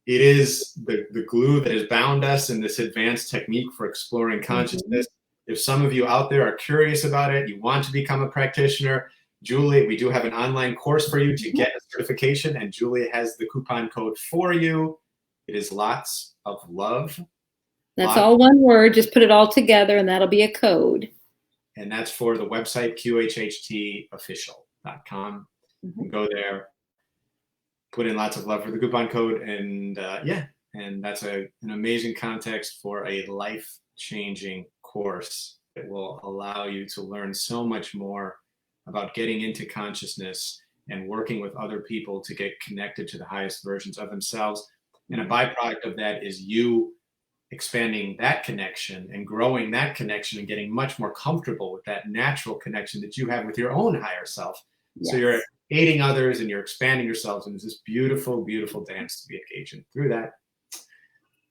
is the glue that has bound us in this advanced technique for exploring consciousness. If some of you out there are curious about it, you want to become a practitioner, Julie, we do have an online course for you to get a certification, and Julie has the coupon code for you. It is lots of love. That's all one word. Just put it all together, and that'll be a code. And that's for the website, qhhtofficial.com. You can go there, put in lots of love for the coupon code, and and that's an amazing context for a life-changing course that will allow you to learn so much more about getting into consciousness and working with other people to get connected to the highest versions of themselves. And a byproduct of that is you expanding that connection and growing that connection and getting much more comfortable with that natural connection that you have with your own higher self. Yes. So you're aiding others and you're expanding yourselves, and it's this beautiful, beautiful dance to be engaged in. Through that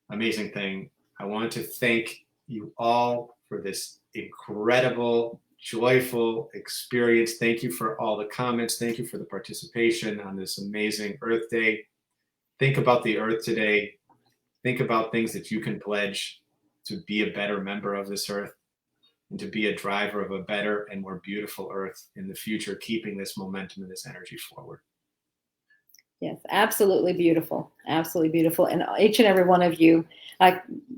amazing thing, I want to thank you all for this incredible, joyful experience. Thank you for all the comments. Thank you for the participation on this amazing Earth Day. Think about the Earth today. Think about things that you can pledge to be a better member of this Earth and to be a driver of a better and more beautiful Earth in the future, keeping this momentum and this energy forward. Yes, absolutely beautiful. Absolutely beautiful. And each and every one of you,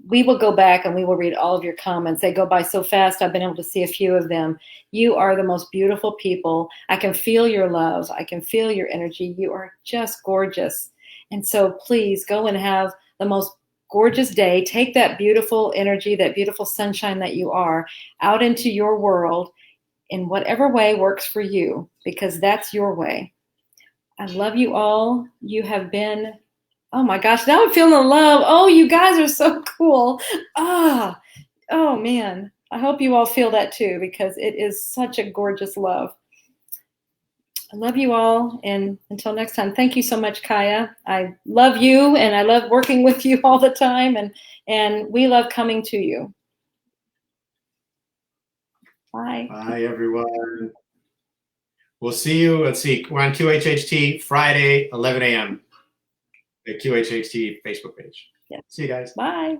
we will go back and we will read all of your comments. They go by so fast. I've been able to see a few of them. You are the most beautiful people. I can feel your love. I can feel your energy. You are just gorgeous. And so please go and have the most gorgeous day. Take that beautiful energy, that beautiful sunshine that you are, out into your world in whatever way works for you, because that's your way. I love you all. You have been, oh my gosh, now I'm feeling the love. Oh, you guys are so cool. Oh man. I hope you all feel that too, because it is such a gorgeous love. I love you all, and until next time, thank you so much, Kaya. I love you, and I love working with you all the time, and we love coming to you. Bye. Bye, everyone. We'll see you. Let's see. We're on QHHT Friday, 11 a.m. The QHHT Facebook page. Yeah. See you guys. Bye.